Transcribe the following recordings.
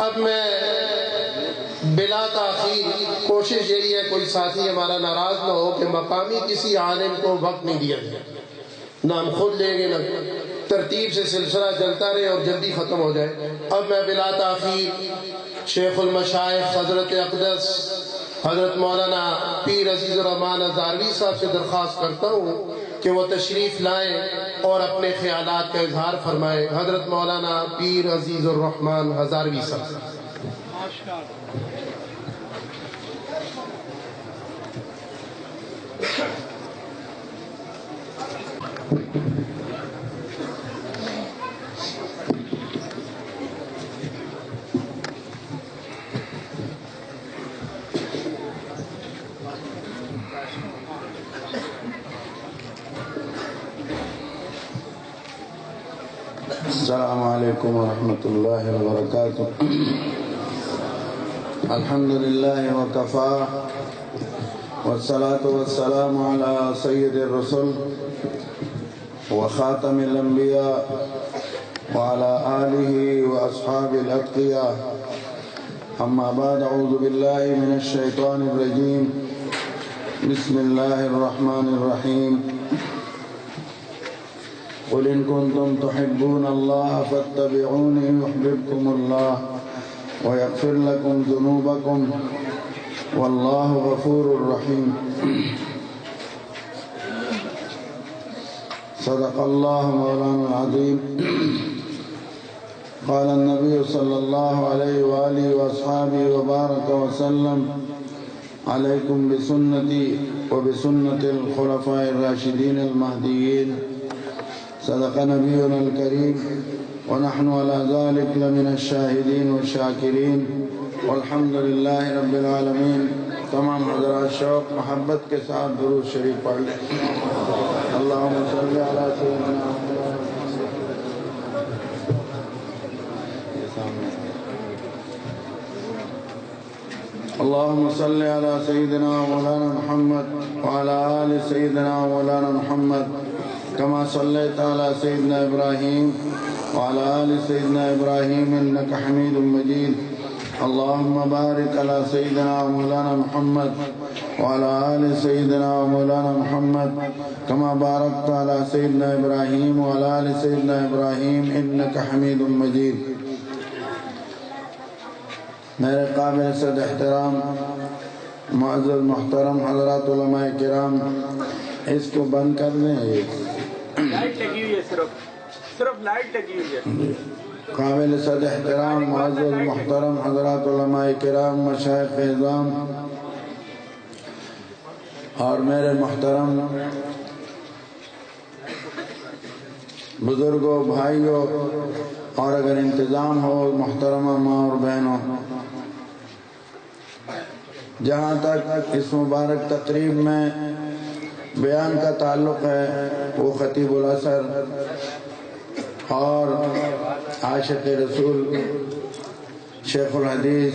اب میں بلا تاخیر کوشش یہی ہے کوئی ساتھی ہمارا ناراض نہ ہو کہ مقامی کسی عالم کو وقت نہیں دیا گیا، نہ ہم خود لیں گے نہ ترتیب سے سلسلہ چلتا رہے اور جلدی ختم ہو جائے۔ اب میں بلا تاخیر شیخ المشائخ حضرت اقدس حضرت مولانا پیر عزیز الرحمان ہزاروی صاحب سے درخواست کرتا ہوں کہ وہ تشریف لائیں اور اپنے خیالات کا اظہار فرمائیں۔ حضرت مولانا پیر عزیز الرحمان ہزاروی صاحب۔ السلام علیکم ورحمۃ اللہ وبرکاتہ۔ الحمد للہ وکفا والصلاة والسلام علی سید الرسل وخاتم الانبیاء وعلى آلہ واصحاب الاتقیاء، اما بعد، اعوذ باللہ من الشیطان الرجیم، بسم اللہ الرحمن الرحیم۔ قل إن كنتم تحبون الله فاتبعوني يحببكم الله ويغفر لكم ذنوبكم والله غفور رحيم۔ صدق الله مولانا العظيم۔ قال النبي صلى الله عليه وآله وأصحابه وبارك وسلم: عليكم بسنتي وبسنة الخلفاء الراشدين المهديين۔ صدق نبينا الكريم ونحن على ذلك لمن الشاهدين والشاكرين والحمد لله رب العالمين۔ تمام حضرات شوق محبت کے ساتھ درود شریف پڑھ لیں۔ اللهم صل على سيدنا اللهم صل على سيدنا مولانا محمد وعلى آل سيدنا مولانا محمد كما صليت على سيدنا إبراهيم وعلى آل سيدنا إبراهيم إنك حميد مجيد۔ اللهم بارك على سيدنا مولانا محمد وعلى آل سيدنا مولانا محمد كما باركت على سيدنا إبراهيم وعلى آل سيدنا إبراهيم إنك حميد مجيد۔ میرے قابل صد احترام معزز محترم حضرات علماء کرام، اس کو بند کر دیں۔ لائٹ لگی ہوئی ہے، صرف لائٹ لگی ہوئی ہے۔ قابل صد احترام معزز محترم حضرات علماء کرام، مشائخ اعظام اور میرے محترم بزرگوں، بھائیوں، اور اگر انتظام ہو محترمہ ماں اور بہنوں، جہاں تک اس مبارک تقریب میں بیان کا تعلق ہے، وہ خطیب الاثر اور عاشق رسول شیخ الحدیث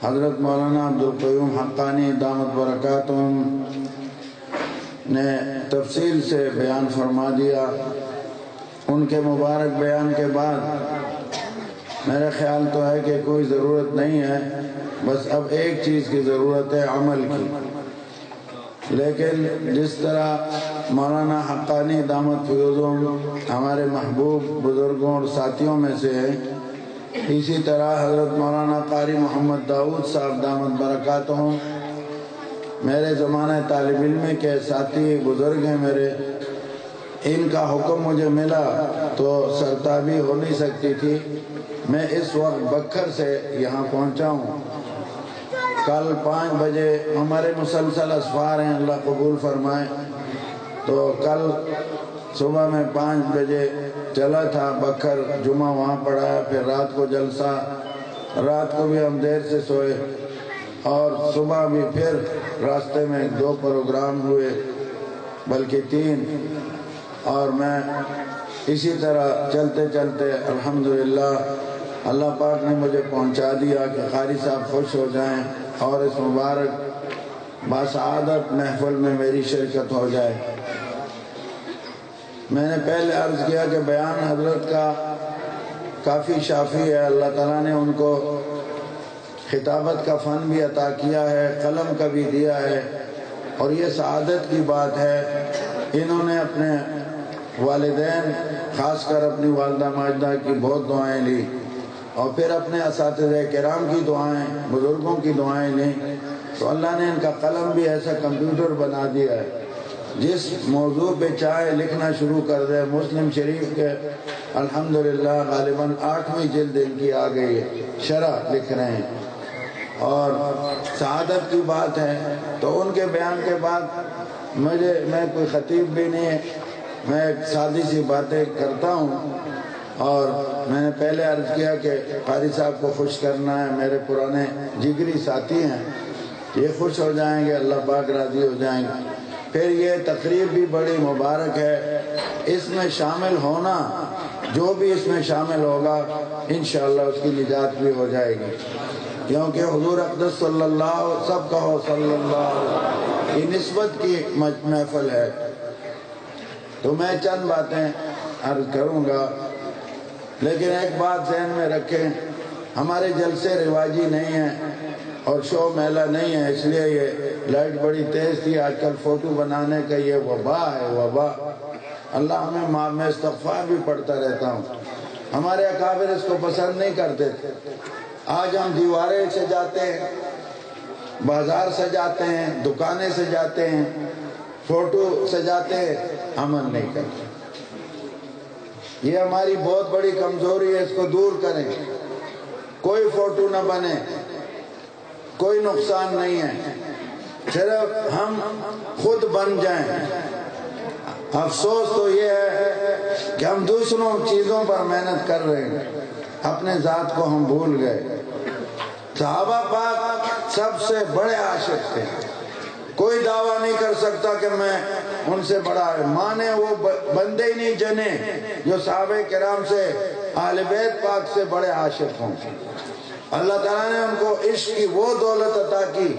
حضرت مولانا عبدالقیوم حقانی دامت برکاتہم نے تفصیل سے بیان فرما دیا۔ ان کے مبارک بیان کے بعد میرا خیال تو ہے کہ کوئی ضرورت نہیں ہے، بس اب ایک چیز کی ضرورت ہے، عمل کی۔ لیکن جس طرح مولانا حقانی دامت فیوزوں ہمارے محبوب بزرگوں اور ساتھیوں میں سے ہیں، اسی طرح حضرت مولانا قاری محمد داؤد صاحب دامت برکاتہم میرے زمانہ طالب علم کے ساتھی بزرگ ہیں میرے۔ ان کا حکم مجھے ملا تو سرتابی ہو نہیں سکتی تھی، میں اس وقت بکھر سے یہاں پہنچا ہوں۔ کل 5 بجے ہمارے مسلسل اسفار ہیں، اللہ قبول فرمائے، تو کل صبح میں 5 بجے چلا تھا بکھر، جمعہ وہاں پڑھایا، پھر رات کو جلسہ، رات کو بھی ہم دیر سے سوئے، اور صبح بھی پھر راستے میں 2 پروگرام ہوئے، بلکہ 3، اور میں اسی طرح چلتے چلتے الحمدللہ اللہ پاک نے مجھے پہنچا دیا کہ قاری صاحب خوش ہو جائیں اور اس مبارک باسعادت محفل میں میری شرکت ہو جائے۔ میں نے پہلے عرض کیا کہ بیان حضرت کا کافی شافی ہے، اللہ تعالیٰ نے ان کو خطابت کا فن بھی عطا کیا ہے، قلم کا بھی دیا ہے، اور یہ سعادت کی بات ہے۔ انہوں نے اپنے والدین، خاص کر اپنی والدہ ماجدہ کی بہت دعائیں لی، اور پھر اپنے اساتذہ کرام کی دعائیں، بزرگوں کی دعائیں لیں، تو اللہ نے ان کا قلم بھی ایسا کمپیوٹر بنا دیا ہے، جس موضوع پہ چاہے لکھنا شروع کر دے۔ مسلم شریف کے الحمدللہ غالباً 8ویں جلد ان کی آ گئی ہے، شرح لکھ رہے ہیں، اور سعادت کی بات ہے۔ تو ان کے بیان کے بعد میں کوئی خطیب بھی نہیں ہے، میں ایک سادی سی باتیں کرتا ہوں، اور میں نے پہلے عرض کیا کہ قاری صاحب کو خوش کرنا ہے، میرے پرانے جگری ساتھی ہیں، یہ خوش ہو جائیں گے، اللہ پاک راضی ہو جائیں گے۔ پھر یہ تقریب بھی بڑی مبارک ہے، اس میں شامل ہونا، جو بھی اس میں شامل ہوگا انشاءاللہ اس کی نجات بھی ہو جائے گی، کیونکہ حضور اقدس صلی اللہ، سب کہو صلی اللہ، یہ نسبت کی محفل ہے۔ تو میں چند باتیں عرض کروں گا، لیکن ایک بات ذہن میں رکھیں، ہمارے جلسے رواجی نہیں ہیں اور شو میلہ نہیں ہے، اس لیے یہ لائٹ بڑی تیز تھی، آج کل فوٹو بنانے کا یہ وبا ہے، وبا۔ اللہ ہمیں معاف، میں استغفار بھی پڑھتا رہتا ہوں، ہمارے اکابر اس کو پسند نہیں کرتے تھے۔ آج ہم دیواریں سجاتے ہیں، بازار سجاتے ہیں، دکانیں سجاتے ہیں، فوٹو سجاتے ہیں، عمل نہیں کرتے۔ یہ ہماری بہت بڑی کمزوری ہے، اس کو دور کریں۔ کوئی فوٹو نہ بنے، کوئی نقصان نہیں ہے، صرف ہم خود بن جائیں۔ افسوس تو یہ ہے کہ ہم دوسروں چیزوں پر محنت کر رہے ہیں، اپنے ذات کو ہم بھول گئے۔ صحابہ پاک سب سے بڑے عاشق تھے، کوئی دعویٰ نہیں کر سکتا کہ میں ان سے بڑا ہے، مانے وہ بندے ہی نہیں جنے جو صحابہ کرام سے، اہل بیت پاک سے بڑے عاشق ہوں۔ اللہ تعالیٰ نے ان کو عشق کی وہ دولت عطا کی،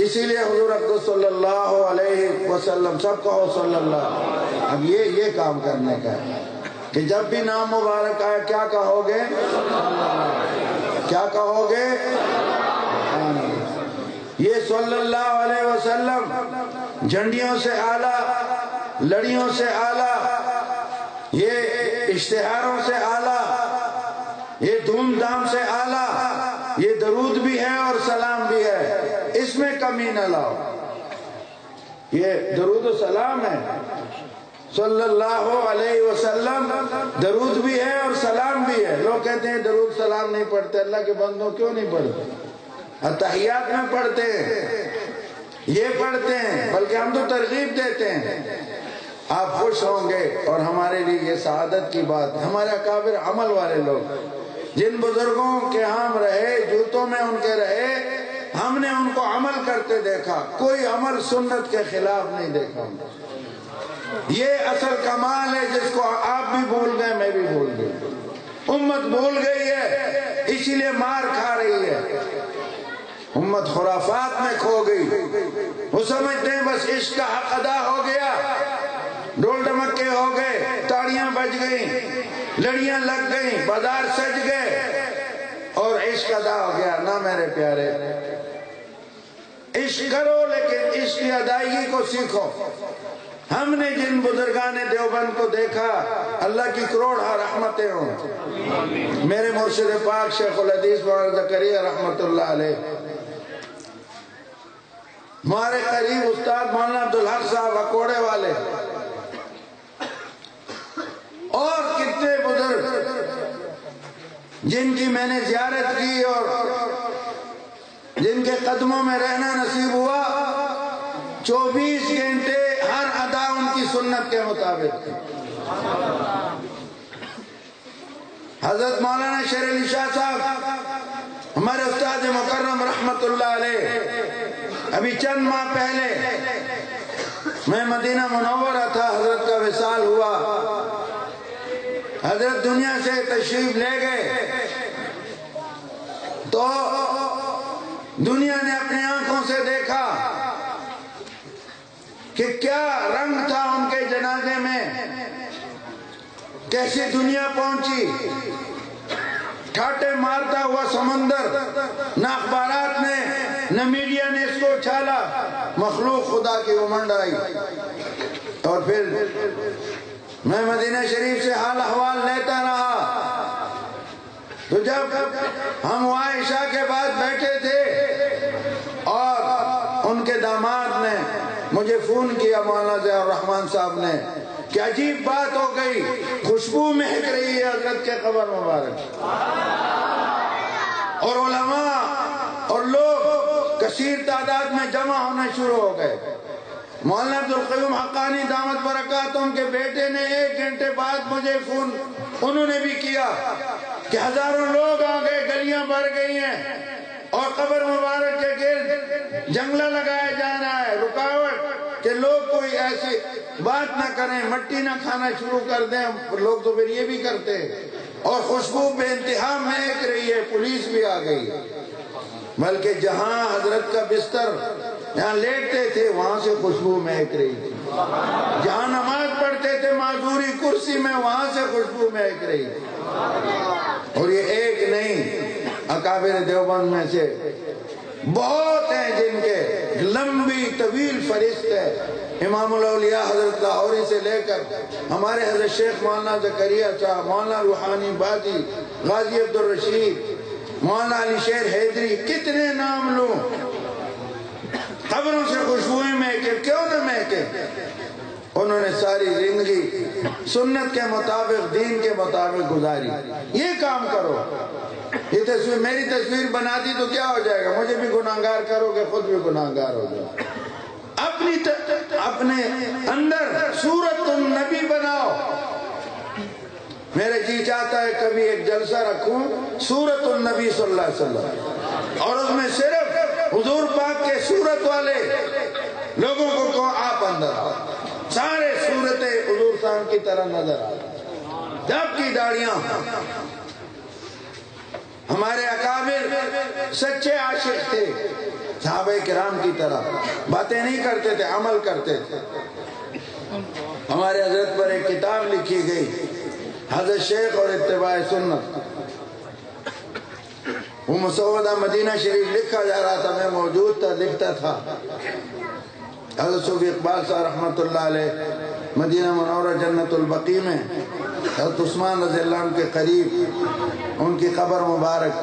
اسی لیے حضور اقدس صلی اللہ علیہ وسلم، سب کہو صلی اللہ۔ اب یہ کام کرنے کا ہے کہ جب بھی نام مبارک آئے کیا کہو گے؟ کیا کہو گے؟ یہ صلی اللہ علیہ وسلم جھنڈیوں سے اعلیٰ، لڑیوں سے اعلیٰ، یہ اشتہاروں سے اعلیٰ، یہ دھوم دھام سے اعلیٰ، یہ درود بھی ہے اور سلام بھی ہے، اس میں کمی نہ لاؤ۔ یہ درود و سلام ہے، صلی اللہ علیہ وسلم، درود بھی ہے اور سلام بھی ہے۔ لوگ کہتے ہیں درود سلام نہیں پڑھتے، اللہ کے بندوں کیوں نہیں پڑھتے؟ اتحیات میں پڑھتے ہیں، یہ پڑھتے ہیں، بلکہ ہم تو ترغیب دیتے ہیں۔ آپ خوش ہوں گے، اور ہمارے لیے یہ سعادت کی بات، ہمارے اکابر عمل والے لوگ، جن بزرگوں کے ہم رہے، جوتوں میں ان کے رہے، ہم نے ان کو عمل کرتے دیکھا، کوئی عمل سنت کے خلاف نہیں دیکھا۔ یہ اصل کمال ہے جس کو آپ بھی بھول گئے، میں بھی بھول گئی، امت بھول گئی ہے، اسی لیے مار کھا رہی ہے۔ امت خرافات میں کھو گئی، وہ سمجھتے ہیں بس عشق کا حق ادا ہو گیا، ڈول ڈمکے ہو گئے، تاڑیاں بج گئیں، لڑیاں لگ گئیں، بازار سج گئے اور عشق ادا ہو گیا۔ نہ میرے پیارے، عشق کرو لیکن عشق کی ادائیگی کو سیکھو۔ ہم نے جن بزرگان دیوبند کو دیکھا، اللہ کی کروڑ رحمتیں ہوں۔ میرے مرشد پاک شیخ الحدیث مولانا زکریا رحمت اللہ علیہ، ہمارے قریب استاد مولانا عبدالحق صاحب اکوڑے والے، اور کتنے بزرگ جن کی میں نے زیارت کی اور جن کے قدموں میں رہنا نصیب ہوا، 24 گھنٹے ہر ادا ان کی سنت کے مطابق تھی۔ حضرت مولانا شیر علی شاہ صاحب ہمارے استاد مکرم رحمت اللہ علیہ، ابھی چند ماہ پہلے میں مدینہ منورہ تھا، حضرت کا وصال ہوا، حضرت دنیا سے تشریف لے گئے، تو دنیا نے اپنی آنکھوں سے دیکھا کہ کیا رنگ تھا ان کے جنازے میں، کیسی دنیا پہنچی۔ ٹھاٹے مارتا ہوا سمندر، نہ اخبارات نے نہ میڈیا نے اس کو اچھالا، مخلوق خدا کی امنڈ آئی۔ اور پھر میں مدینہ شریف سے حال احوال لیتا رہا، تو جب ہم وہاں عشاء کے بعد بیٹھے تھے اور ان کے داماد نے مجھے فون کیا، مولانا ضیاء الرحمن صاحب نے، کہ عجیب بات ہو گئی، خوشبو مہک رہی ہے حضرت کے قبر مبارک، اور علماء اور لوگ کثیر تعداد میں جمع ہونے شروع ہو گئے۔ مولانا عبدالقیوم حقانی دامت برکاتہم کے بیٹے نے 1 گھنٹے بعد مجھے فون انہوں نے بھی کیا کہ ہزاروں لوگ آ گئے، گلیاں بھر گئی ہیں اور قبر مبارک کے گرد جنگلہ لگایا جا رہا ہے، رکاوٹ کہ لوگ کوئی ایسی بات نہ کریں، مٹی نہ کھانا شروع کر دیں۔ لوگ تو پھر یہ بھی کرتے ہیں، اور خوشبو بے انتہا مہک رہی ہے، پولیس بھی آ گئی، بلکہ جہاں حضرت کا بستر جہاں لیٹتے تھے وہاں سے خوشبو مہک رہی تھی، جہاں نماز پڑھتے تھے معذوری کرسی میں وہاں سے خوشبو مہک رہی تھی۔ اور یہ ایک نہیں، اکابر دیوبند میں سے بہت ہیں جن کے لمبی طویل فہرست ہے، امام الاولیاء حضرت لاہوری سے لے کر ہمارے حضرت شیخ مولانا زکریا صاحب، مولانا روحانی بازی، غازی عبدالرشید، مولانا علی شیر حیدری، کتنے نام لوں، قبروں سے خوشبوئیں مہکے، کیوں نہ مہکے؟ انہوں نے ساری زندگی سنت کے مطابق، دین کے مطابق گزاری۔ یہ کام کرو، یہ تصویر میری تصویر بنا دی تو کیا ہو جائے گا؟ مجھے بھی گناہگار کرو گے، خود بھی گناہگار ہو جائے۔ اپنے اندر صورت النبی بناؤ۔ میرے جی چاہتا ہے کبھی ایک جلسہ رکھوں صورت النبی صلی اللہ علیہ وسلم، اور اس میں صرف حضور پاک کے صورت والے لوگوں کو کہو آپ اندر آؤ، سارے صورتیں حضور صاحب کی طرح نظر آئے، جب کی داڑیاں۔ ہمارے اکابر سچے عاشق تھے، صحابہ کرام کی طرح باتیں نہیں کرتے تھے، عمل کرتے تھے۔ ہمارے حضرت پر ایک کتاب لکھی گئی، حضرت شیخ اور اتباع سنت، وہ مسودہ مدینہ شریف لکھا جا رہا تھا، میں موجود تھا، لکھتا تھا۔ حضرت صوفی اقبال صاحب رحمۃ اللہ علیہ مدینہ منورہ جنت البقیع میں حضرت عثمان رضی اللہ عنہ کے قریب ان کی قبر مبارک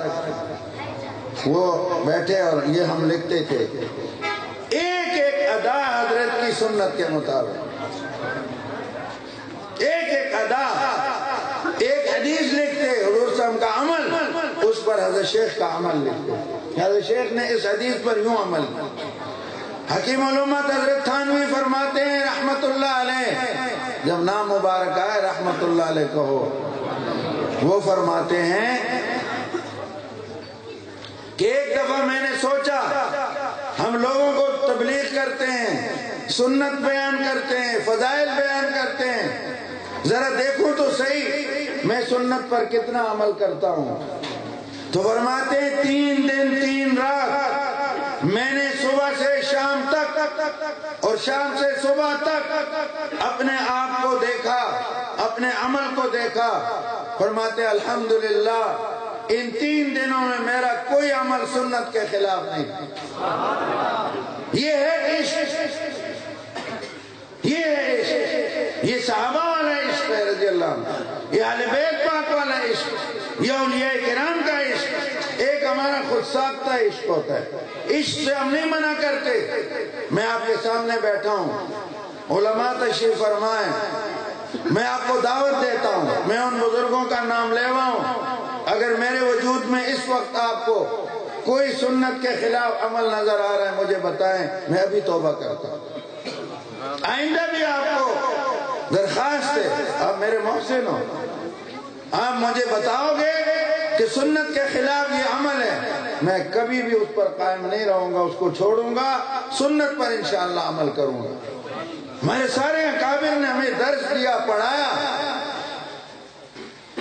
وہ بیٹھے، اور یہ ہم لکھتے تھے ایک ایک ادا حضرت کی سنت کے مطابق، ایک ایک ادا، ایک حدیث لکھتے حضور صاحب کا عمل، اس پر حضرت شیخ کا عمل لکھتے، حضرت شیخ نے اس حدیث پر یوں عمل کیا۔ حکیم علومت حضرت تھانوی فرماتے ہیں رحمت اللہ علیہ، جب نام مبارک آئے رحمت اللہ علیہ کہو، وہ فرماتے ہیں کہ ایک دفعہ میں نے سوچا ہم لوگوں کو تبلیغ کرتے ہیں، سنت بیان کرتے ہیں، فضائل بیان کرتے ہیں، ذرا دیکھوں تو صحیح میں سنت پر کتنا عمل کرتا ہوں۔ تو فرماتے ہیں 3 دن 3 رات میں نے صبح سے شام تک اور شام سے صبح تک اپنے آپ کو دیکھا، اپنے عمل کو دیکھا۔ فرماتے الحمدللہ ان 3 دنوں میں میرا کوئی عمل سنت کے خلاف نہیں۔ یہ ہے عشق، یہ ہے عشق، یہ صحابہ والا عشق ہے رضی اللہ عنہ، یہ اہل بیت پاک والا عشق، یہ اولیاء کرام کا عشق۔ ایک ہمارا خود ساختہ عشق ہوتا ہے، عشق سے ہم نہیں منع کرتے۔ میں آپ کے سامنے بیٹھا ہوں، علماء تشریف فرمائیں، میں آپ کو دعوت دیتا ہوں، میں ان بزرگوں کا نام لیوا ہوں، اگر میرے وجود میں اس وقت آپ کو کوئی سنت کے خلاف عمل نظر آ رہا ہے مجھے بتائیں، میں ابھی توبہ کرتا ہوں۔ آئندہ بھی آپ کو درخواست ہے، آپ میرے محسن ہو، آپ مجھے بتاؤ گے کہ سنت کے خلاف یہ عمل ہے، میں کبھی بھی اس پر قائم نہیں رہوں گا، اس کو چھوڑوں گا، سنت پر انشاءاللہ عمل کروں گا۔ ہمارے سارے اکابر نے ہمیں درس دیا، پڑھایا،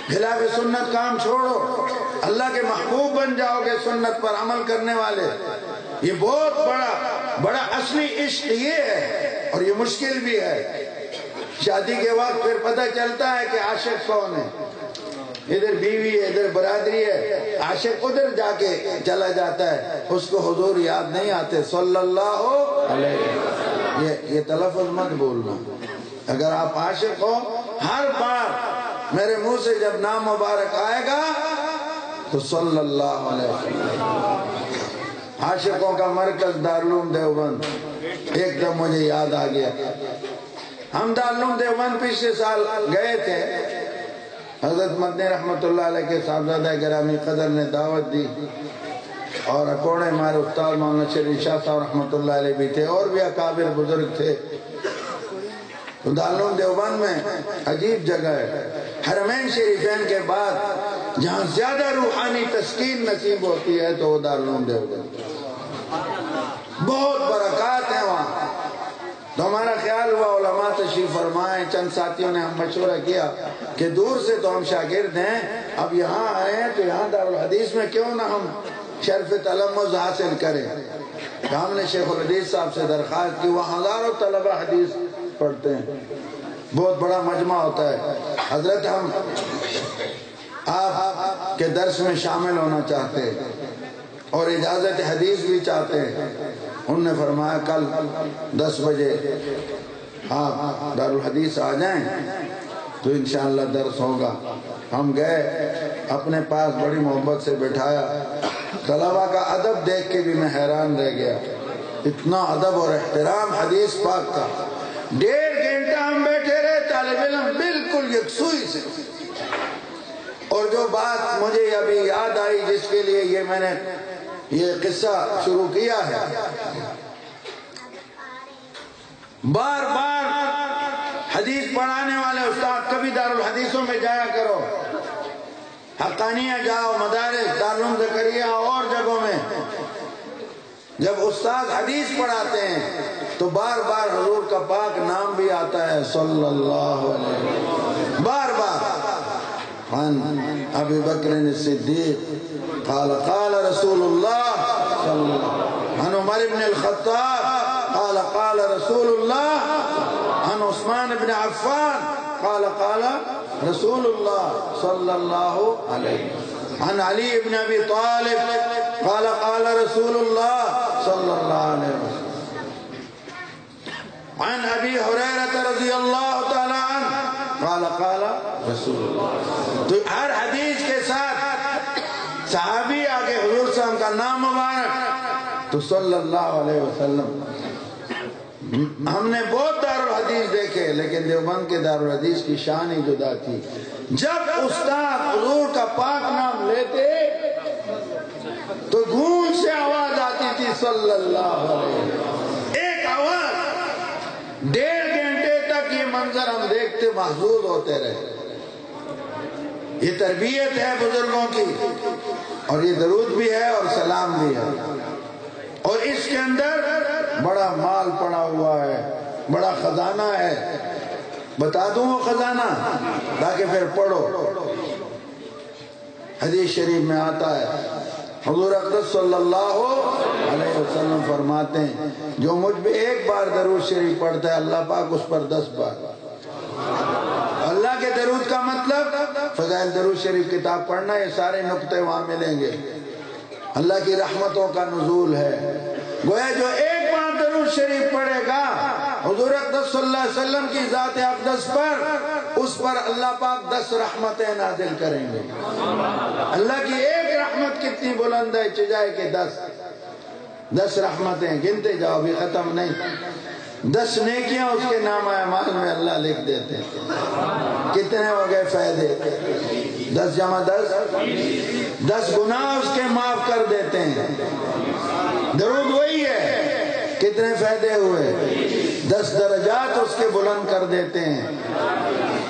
خلاف سنت کام چھوڑو، اللہ کے محبوب بن جاؤ گے سنت پر عمل کرنے والے۔ یہ بہت بڑا اصلی عشق یہ ہے، اور یہ مشکل بھی ہے۔ شادی کے وقت پھر پتہ چلتا ہے کہ عاشق کون ہے، ادھر بیوی ہے ادھر برادری ہے، عاشق ادھر جا کے چلا جاتا ہے، اس کو حضور یاد نہیں آتے صلی اللہ علیہ وسلم۔ یہ تلفظ مت بولنا۔ اگر آپ عاشق ہو، ہر بار میرے منہ سے جب نام مبارک آئے گا تو صلی اللہ علیہ وسلم۔ عاشقوں کا مرکز دارالعلوم دیوبند، ایک دم مجھے یاد آ گیا، ہم دارالعلوم دیوبند پچھلے سال گئے تھے، حضرت مدنی رحمت اللہ علیہ کے صاحبزادہ گرامی قدر نے دعوت دی، اور اکوڑے ہمارے استاد مولانا شریف شاہ صاحب رحمت اللہ علیہ بھی تھے، اور بھی اکابر بزرگ تھے۔ تو دارالعلوم دیوبند میں عجیب جگہ ہے، حرمین شریفین کے بعد جہاں زیادہ روحانی تسکین نصیب ہوتی ہے تو وہ دارالعلوم دیوبند، بہت برکات ہیں وہاں۔ تو ہمارا خیال ہوا علماء تشریف فرمائیں، چند ساتھیوں نے ہم مشورہ کیا کہ دور سے تو ہم شاگرد ہیں، اب یہاں آئے ہیں تو یہاں دارالحدیث میں کیوں نہ ہم شرف تلمذ حاصل کریں۔ تو ہم نے شیخ الحدیث صاحب سے درخواست کی، وہاں ہزاروں طلبہ حدیث پڑھتے ہیں، بہت بڑا مجمع ہوتا ہے، حضرت ہم آپ کے درس میں شامل ہونا چاہتے ہیں اور اجازت حدیث بھی چاہتے ہیں۔ انہوں نے فرمایا کل 10 بجے آپ دارالحدیث آ جائیں تو انشاءاللہ درس ہوگا۔ ہم گئے، اپنے پاس بڑی محبت سے بٹھایا، طلبہ کا ادب دیکھ کے بھی میں حیران رہ گیا، اتنا ادب اور احترام حدیث پاک کا۔ 1.5 گھنٹہ ہم بیٹھے رہے، طالب علم بالکل یکسوئی سے، اور جو بات مجھے ابھی یاد آئی جس کے لیے یہ میں نے یہ قصہ شروع کیا ہے، بار بار حدیث پڑھانے والے استاد، کبھی دارالحدیثوں میں جایا کرو، حقانیہ جاؤ، مدارس، دارالعلوم زکریا اور جگہوں میں، جب استاد حدیث پڑھاتے ہیں تو بار بار حضور کا پاک نام بھی آتا ہے صلی اللہ علیہ وسلم، بار بار۔ عن ابی بکر الصدیق قال قال رسول اللہ صلی اللہ علیہ وسلم، عن عمر بن الخطاب قال قال رسول اللہ، عن عثمان بن عفان قال قال رسول اللہ صلی اللہ علیہ وسلم، عن علی بن ابی طالب قال قال رسول اللہ صلی اللہ علیہ وسلم، عن ابی حریرہ رضی اللہ تعالی عنہ قال قال رسول اللہ۔ تو ہر حدیث کے ساتھ صحابی آگے حضور صلی اللہ علیہ وسلم کا نام مبارک تو صلی اللہ علیہ وسلم۔ ہم نے بہت دارالحدیث دیکھے، لیکن دیوبند کے دارالحدیث کی شان ہی جدا تھی۔ جب استاد حضور کا پاک نام لیتے تو گونج سے آواز آتی تھی صلی اللہ علیہ وسلم، ایک آواز۔ 1.5 گھنٹے تک یہ منظر ہم دیکھتے محظوظ ہوتے رہے۔ یہ تربیت ہے بزرگوں کی، اور یہ درود بھی ہے اور سلام بھی ہے، اور اس کے اندر بڑا مال پڑا ہوا ہے، بڑا خزانہ ہے۔ بتا دوں وہ خزانہ تاکہ پھر پڑھو۔ حدیث شریف میں آتا ہے، حضور اقدس صلی اللہ علیہ وسلم فرماتے ہیں جو مجھ پہ ایک بار درود شریف پڑھتا ہے اللہ پاک اس پر 10 بار۔ اللہ کے درود کا مطلب فضائل درود شریف کتاب پڑھنا، یہ سارے نقطے وہاں ملیں گے۔ اللہ کی رحمتوں کا نزول ہے، گویا جو ایک بار درود شریف پڑھے گا حضور اقدس صلی اللہ علیہ وسلم کی ذات اقدس پر، اس پر اللہ پاک 10 رحمتیں نازل کریں گے۔ اللہ کی ایک رحمت کتنی بلند ہے، چجائے کہ 10 رحمتیں گنتے جاؤ بھی ختم نہیں۔ 10 نیکیاں اس کے نام اعمال میں اللہ لکھ دیتے ہیں۔ کتنے ہو گئے فائدے؟ 10 جمع 10 گناہ اس کے معاف کر دیتے ہیں۔ درود وہی ہے، کتنے فائدے ہوئے؟ 10 درجات اس کے بلند کر دیتے ہیں،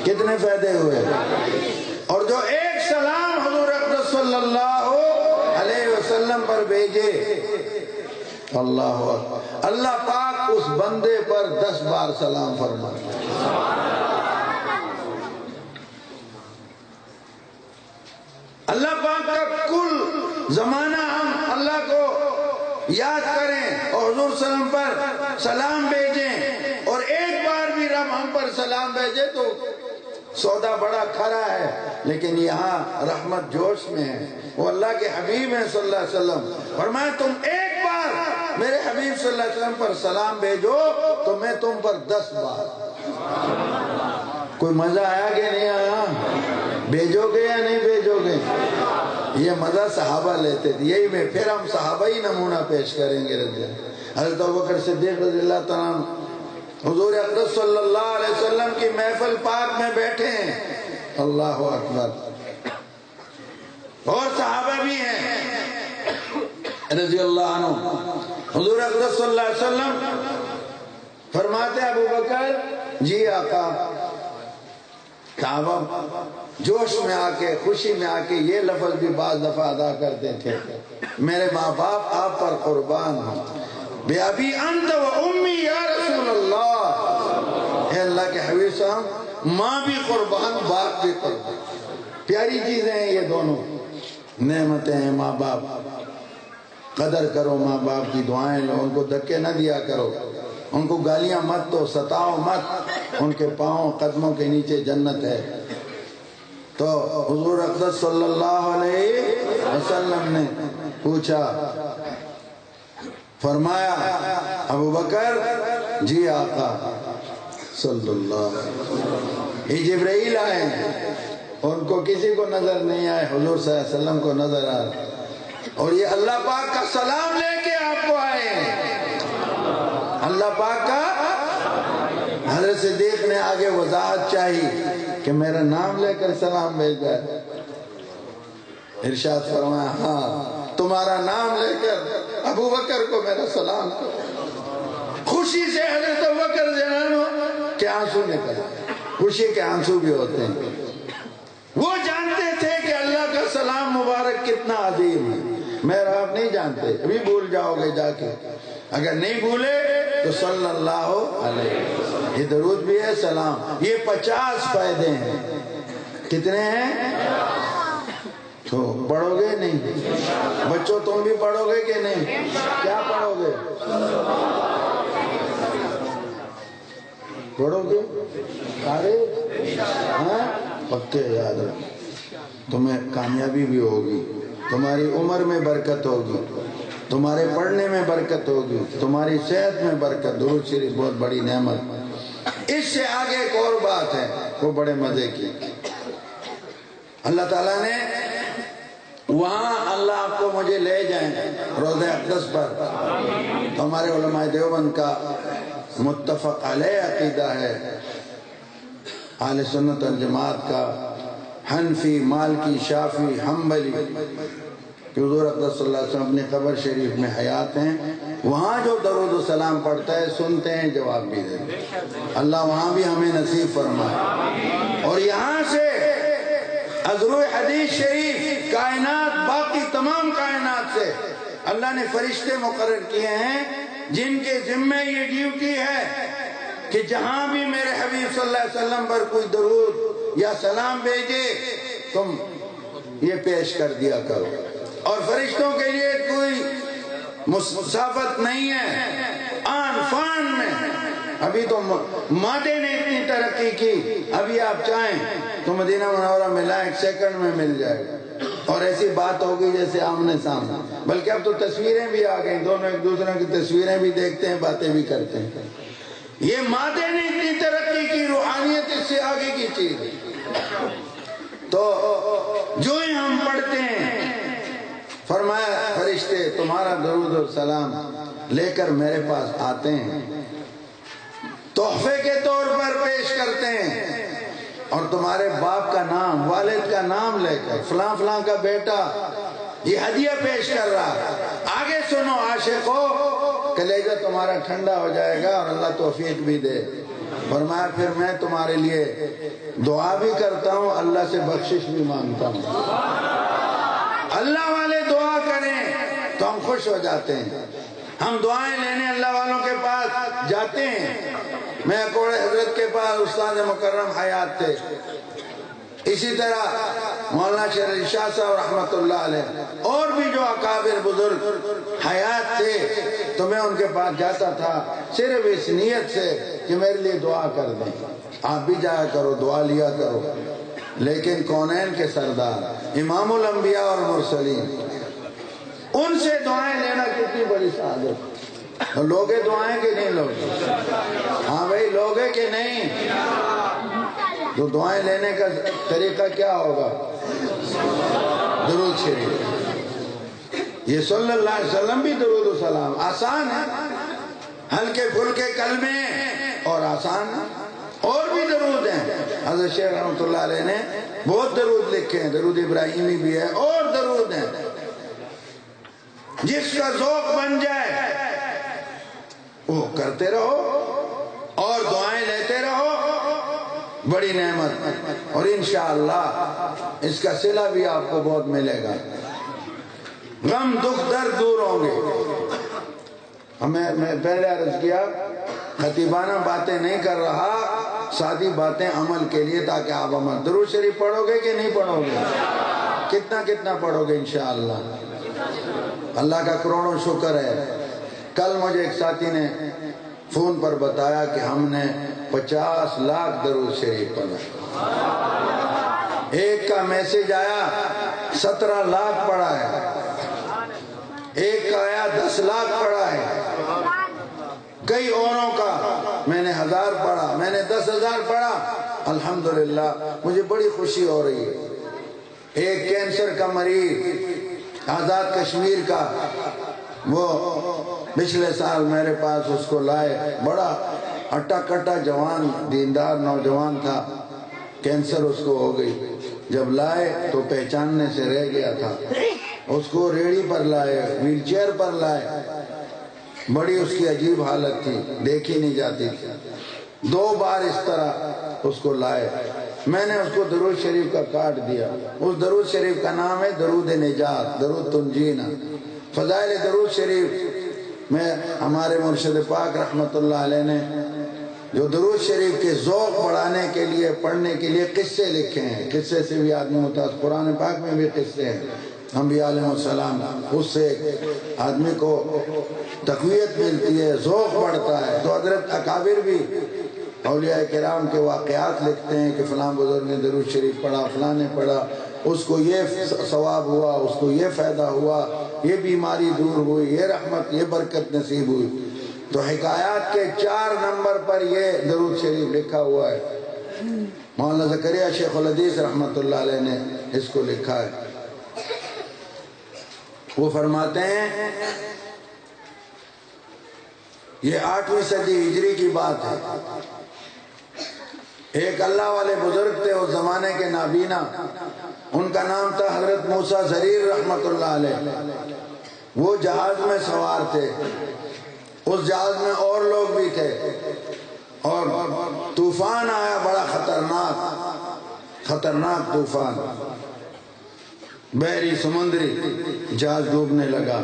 کتنے فائدے ہوئے؟ اور جو ایک سلام حضور اقدس صلی اللہ علیہ وسلم پر بھیجے، اللہ اکبر، اللہ پاک اس بندے پر 10 بار سلام فرمائے۔ اللہ پاک کا کل زمانہ ہم اللہ کو یاد کریں اور حضور صلی اللہ علیہ وسلم پر سلام بھیجیں، اور ایک بار بھی رب ہم پر سلام بھیجے تو سودا بڑا کھرا ہے، لیکن یہاں رحمت جوش میں ہے۔ وہ اللہ کے حبیب ہیں صلی اللہ علیہ وسلم، فرمایا تم ایک بار میرے حبیب صلی اللہ علیہ وسلم پر سلام بھیجو تو میں تم پر 10 بار۔ کوئی مزہ آیا کہ نہیں آیا؟ بھیجو گے یا نہیں بھیجو گے؟ یہ مزہ صحابہ لیتے تھے، یہی میں پھر ہم صحابہ ہی نمونہ پیش کریں گے۔ حضرت ابوبکر صدیق رضی اللہ تعالیٰ عنہ حضور اقدس صلی اللہ علیہ وسلم کی محفل پاک میں بیٹھے ہیں، اللہ اکبر، اور صحابہ بھی ہیں رضی اللہ عنہ۔ حضور اقدس صلی اللہ علیہ وسلم فرماتے ابو بکر جی آقا، صحابہ جوش میں آ کے خوشی میں آ کے یہ لفظ بھی بعض دفعہ ادا کرتے تھے، میرے ماں باپ آپ پر قربان ہوں، بے ابی انت و امی یا رسول اللہ، اے اللہ کے حبیب صاحب ماں بھی قربان باپ بھی قربان۔ پیاری چیزیں ہیں یہ دونوں، نعمتیں ہیں ماں باپ، قدر کرو ماں باپ کی، دعائیں لو، ان کو دھکے نہ دیا کرو، ان کو گالیاں مت دو، ستاؤ مت، ان کے پاؤں قدموں کے نیچے جنت ہے۔ تو حضور اقدس صلی اللہ علیہ وسلم نے پوچھا، فرمایا ابو بکر جی آقا صلی اللہ علیہ وسلم، یہ جبرائیل آئے ہیں، ان کو کسی کو نظر نہیں آئے، حضور صلی اللہ علیہ وسلم کو نظر آ رہا، اور یہ اللہ پاک کا سلام لے کے آپ کو آئے ہیں، اللہ پاک کا۔ حضرت صدیق نے آگے وضاحت چاہی کہ میرا نام لے کر سلام بھیجا ہے، ارشاد فرمایا ہاں تمہارا نام لے کر ابو بکر کو میرا سلام کرو۔ خوشی سے حضرت ابو بکر جنانو کے آنسو نکلے، خوشی کے آنسو بھی ہوتے ہیں، وہ جانتے تھے کہ اللہ کا سلام مبارک کتنا عظیم ہے۔ میرا آپ نہیں جانتے، ابھی بھول جاؤ گے جا کے، اگر نہیں بھولے تو صلی اللہ علیہ وسلم، یہ درود بھی ہے سلام، یہ 50 فائدے ہیں۔ کتنے ہیں؟ تو پڑھو گے نہیں؟ بچوں تم بھی پڑھو گے کہ نہیں؟ کیا پڑھو گے؟ پڑھو گے سارے؟ ہاں پکے یاد رکھو، تمہیں کامیابی بھی ہوگی، تمہاری عمر میں برکت ہوگی، تمہارے پڑھنے میں برکت ہوگی، تمہاری صحت میں برکت۔ درود شریف بہت بڑی نعمت۔ اس سے آگے ایک اور بات ہے، وہ بڑے مزے کی، اللہ تعالیٰ نے وہاں، اللہ آپ کو مجھے لے جائیں روضہ اقدس پر، تو ہمارے علماء دیوبند کا متفق علیہ عقیدہ ہے، اہل سنت والجماعت کا، حنفی، مالکی، شافعی، حنبلی، کہ حضور اقدس صلی اللہ علیہ وسلم اپنی قبر شریف میں حیات ہیں، وہاں جو درود و سلام پڑھتا ہے سنتے ہیں، جواب بھی دیتے ہیں۔ اللہ وہاں بھی ہمیں نصیب فرمائے۔ اور یہاں سے ازروع حدیث شریف کائنات، باقی تمام کائنات سے اللہ نے فرشتے مقرر کیے ہیں جن کے ذمہ یہ ڈیوٹی ہے کہ جہاں بھی میرے حبیب صلی اللہ علیہ وسلم پر کوئی درود یا سلام بھیجے تم یہ پیش کر دیا کرو۔ اور فرشتوں کے لیے کوئی مسافت نہیں ہے، آن فان میں۔ ابھی تو مادے نے اتنی ترقی کی، ابھی آپ چاہیں تو مدینہ منورہ میں لائیں، ایک سیکنڈ میں مل جائے گا، اور ایسی بات ہوگی جیسے آمنے سامنے، بلکہ اب تو تصویریں بھی آ گئی، دونوں ایک دوسرے کی تصویریں بھی دیکھتے ہیں، باتیں بھی کرتے ہیں۔ یہ مادے نے اتنی ترقی کی، روحانیت اس سے آگے کی چیز ہے۔ تو جو ہی ہم پڑھتے ہیں، فرمایا فرشتے تمہارا درود و سلام لے کر میرے پاس آتے ہیں، تحفے کے طور پر پیش کرتے ہیں، اور تمہارے باپ کا نام، والد کا نام لے کر، فلاں فلاں کا بیٹا، یہ ہدیہ پیش کر رہا۔ آگے سنو عاشقو، کلیجہ تمہارا ٹھنڈا ہو جائے گا اور اللہ توفیق بھی دے۔ فرمایا پھر میں تمہارے لیے دعا بھی کرتا ہوں، اللہ سے بخشش بھی مانگتا ہوں۔ اللہ والے دعا کریں تو ہم خوش ہو جاتے ہیں، ہم دعائیں لینے اللہ والوں کے پاس جاتے ہیں۔ میں اکوڑے حضرت کے پاس استاد مکرم حیات تھے، اسی طرح مولانا شیر علی شاہ صاحب رحمت اللہ علیہ، اور بھی جو اکابر بزرگ حیات تھے، تو میں ان کے پاس جاتا تھا صرف اس نیت سے کہ میرے لیے دعا کر دیں۔ آپ بھی جایا کرو، دعا لیا کرو، لیکن کونین کے سردار امام الانبیاء اور مرسلین، ان سے دعائیں لینا کتنی بڑی سعادت۔ لوگے دعائیں کہ نہیں لوگ؟ ہاں بھائی، لوگے کہ نہیں؟ تو دعائیں لینے کا طریقہ کیا ہوگا؟ درود شریف۔ یہ صلی اللہ علیہ وسلم بھی درود و سلام آسان ہے، ہلکے پھلکے کلمے اور آسان ہے۔ اور بھی درود ہیں، حضرت شیخ رحمۃ اللہ علیہ نے بہت درود لکھے ہیں، درود ابراہیمی بھی ہے اور درود ہیں۔ جس کا ذوق بن جائے وہ کرتے رہو اور دعائیں لیتے رہو، بڑی نعمت، اور انشاءاللہ اس کا صلہ بھی آپ کو بہت ملے گا، غم دکھ درد دور ہوں گے۔ میں پہلے عرض کیا، خطیبانہ باتیں نہیں کر رہا، سادی باتیں عمل کے لیے، تاکہ آپ عمل۔ درود شریف پڑھو گے کہ نہیں پڑھو گے؟ کتنا کتنا پڑھو گے انشاءاللہ؟ اللہ کا کروڑوں شکر ہے۔ کل مجھے ایک ساتھی نے فون پر بتایا کہ ہم نے 50 لاکھ درود شریف پڑھا۔ ایک کا میسج آیا 17 لاکھ پڑھا ہے، ایک کا آیا 10 لاکھ پڑھا ہے، کئی اوروں کا میں نے 1000 پڑھا، میں نے 10,000 پڑھا۔ الحمدللہ مجھے بڑی خوشی ہو رہی ہے۔ ایک کینسر کا مریض آزاد کشمیر کا، وہ پچھلے سال میرے پاس اس کو لائے، بڑا اٹا کٹا جوان دیندار نوجوان تھا، کینسر اس کو ہو گئی۔ جب لائے تو پہچاننے سے رہ گیا تھا، اس کو ریڑھی پر لائے، ویل چیئر پر لائے، بڑی اس کی عجیب حالت تھی، دیکھی نہیں جاتی تھی۔ 2 بار اس طرح اس کو لائے، میں نے اس کو درود شریف کا کارڈ دیا۔ اس درود شریف کا نام ہے درود نجات، درود تنجینا۔ فضائل درود شریف میں ہمارے مرشد پاک رحمت اللہ علیہ نے جو درود شریف کے ذوق بڑھانے کے لیے، پڑھنے کے لیے قصے لکھے ہیں، قصے سے بھی آدمی متاثر، قرآن پاک میں بھی قصے ہیں انبیاء علیہ السلام، اس سے آدمی کو تقویت ملتی ہے، ذوق بڑھتا ہے۔ تو حضرت اکابر بھی اولیاء کرام کے واقعات لکھتے ہیں کہ فلاں بزرگ نے درود شریف پڑھا، فلاں نے پڑھا، اس کو یہ ثواب ہوا، اس کو یہ فائدہ ہوا، یہ بیماری دور ہوئی، یہ رحمت، یہ برکت نصیب ہوئی۔ تو حکایات کے 4 نمبر پر یہ درود شریف لکھا ہوا ہے۔ مولانا زکریا شیخ الحدیث رحمت اللہ علیہ نے اس کو لکھا ہے۔ وہ فرماتے ہیں، یہ 8ویں صدی ہجری کی بات ہے، ایک اللہ والے بزرگ تھے اس زمانے کے نابینا، ان کا نام تھا حضرت موسیٰ زریر رحمت اللہ علیہ۔ وہ جہاز میں سوار تھے، اس جہاز میں اور لوگ بھی تھے، اور طوفان آیا بڑا خطرناک طوفان، بحری سمندری، جہاز ڈوبنے لگا،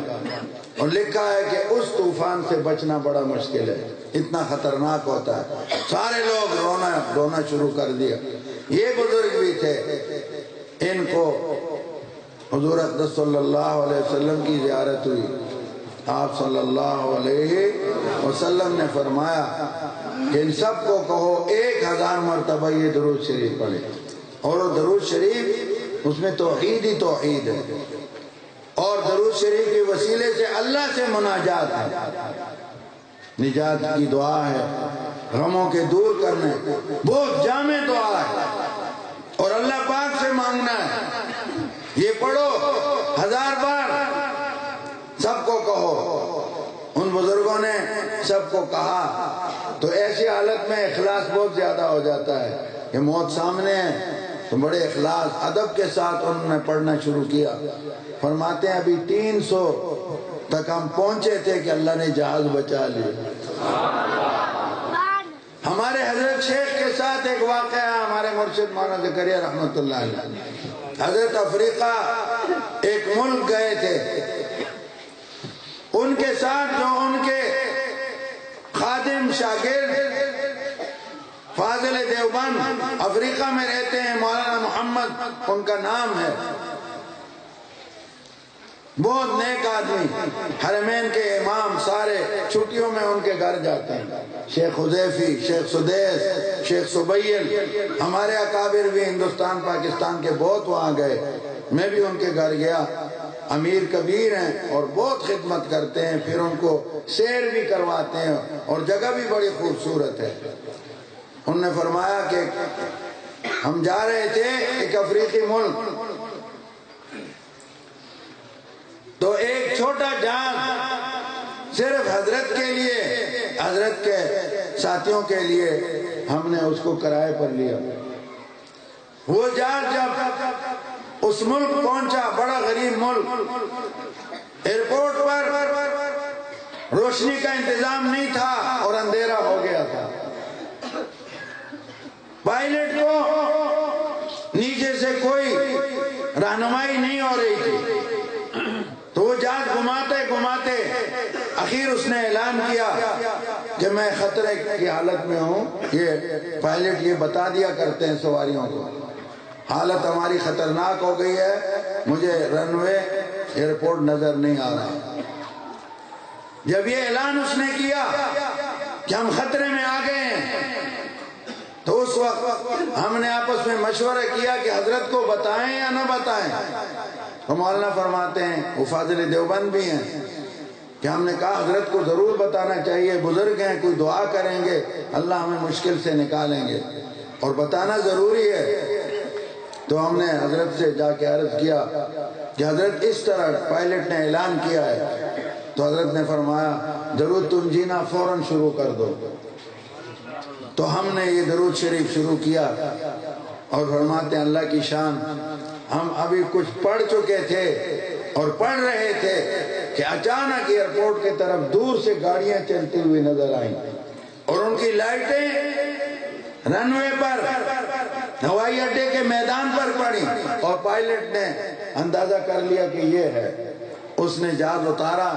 اور لکھا ہے کہ اس طوفان سے بچنا بڑا مشکل ہے، اتنا خطرناک ہوتا ہے۔ سارے لوگ رونا شروع کر دیا۔ یہ بزرگ بھی تھے، ان کو حضور اقدس صلی اللہ علیہ وسلم کی زیارت ہوئی۔ آپ صلی اللہ علیہ وسلم نے فرمایا کہ ان سب کو کہو 1000 مرتبہ یہ درود شریف پڑھے، اور وہ درود شریف اس میں توحید ہی توحید ہے، اور درود شریف کے وسیلے سے اللہ سے مناجات ہے، نجات کی دعا ہے، غموں کے دور کرنے، بہت جامع دعا ہے، اور اللہ پاک سے مانگنا ہے۔ یہ پڑھو 1000 بار، سب کو کہو۔ ان بزرگوں نے سب کو کہا، تو ایسی حالت میں اخلاص بہت زیادہ ہو جاتا ہے کہ موت سامنے ہے، تو بڑے اخلاص ادب کے ساتھ انہوں نے پڑھنا شروع کیا۔ فرماتے ہیں ابھی 300 تک ہم پہنچے تھے کہ اللہ نے جہاز بچا لیا۔ ہمارے حضرت شیخ کے ساتھ ایک واقعہ ہے، ہمارے مرشد مولانا زکریا رحمت اللہ علیہ، حضرت افریقہ ایک ملک گئے تھے، ان کے ساتھ جو ان کے خادم شاگرد فاضل دیوبند افریقہ میں رہتے ہیں، مولانا محمد ان کا نام ہے، بہت نیک آدمی، حرمین کے امام، سارے چھٹیوں میں ان کے گھر جاتے ہیں، شیخ حذیفی، شیخ سدیس، شیخ سبیل، ہمارے اکابر بھی ہندوستان پاکستان کے بہت وہاں گئے، میں بھی ان کے گھر گیا، امیر کبیر ہیں اور بہت خدمت کرتے ہیں، پھر ان کو سیر بھی کرواتے ہیں اور جگہ بھی بڑی خوبصورت ہے۔ انہوں نے فرمایا کہ ہم جا رہے تھے ایک افریقی ملک، تو ایک چھوٹا جہاز صرف حضرت کے لیے، حضرت کے ساتھیوں کے لیے ہم نے اس کو کرائے پر لیا۔ وہ جہاز جب اس ملک پہنچا، بڑا غریب ملک، ایئرپورٹ پر روشنی کا انتظام نہیں تھا اور اندھیرا ہو گیا تھا، پائلٹ کو نیچے سے کوئی رہنمائی نہیں ہو رہی تھی، تو وہ جہاز گھماتے گھماتے اخیر اس نے اعلان کیا کہ میں خطرے کی حالت میں ہوں۔ یہ پائلٹ یہ بتا دیا کرتے ہیں سواریوں کو، حالت ہماری خطرناک ہو گئی ہے، مجھے رن وے ایئرپورٹ نظر نہیں آ رہا۔ جب یہ اعلان اس نے کیا کہ ہم خطرے میں آ گئے ہیں، تو اس وقت ہم نے آپس میں مشورہ کیا کہ حضرت کو بتائیں یا نہ بتائیں۔ تو مولانا فرماتے ہیں، وہ فاضل دیوبند بھی ہیں، کہ ہم نے کہا حضرت کو ضرور بتانا چاہیے، بزرگ ہیں، کوئی دعا کریں گے، اللہ ہمیں مشکل سے نکالیں گے اور بتانا ضروری ہے۔ تو ہم نے حضرت سے جا کے عرض کیا کہ حضرت اس طرح پائلٹ نے اعلان کیا ہے، تو حضرت نے فرمایا درود تم جینا فوراً شروع کر دو۔ تو ہم نے یہ درود شریف شروع کیا اور فرماتے ہیں اللہ کی شان، ہم ابھی کچھ پڑھ چکے تھے اور پڑھ رہے تھے کہ اچانک ایئرپورٹ کی طرف دور سے گاڑیاں چلتی ہوئی نظر آئیں اور ان کی لائٹیں رن وے پر، ہوائی اڈے کے میدان پر پڑی، اور پائلٹ نے اندازہ کر لیا کہ یہ ہے۔ اس نے جہاز اتارا،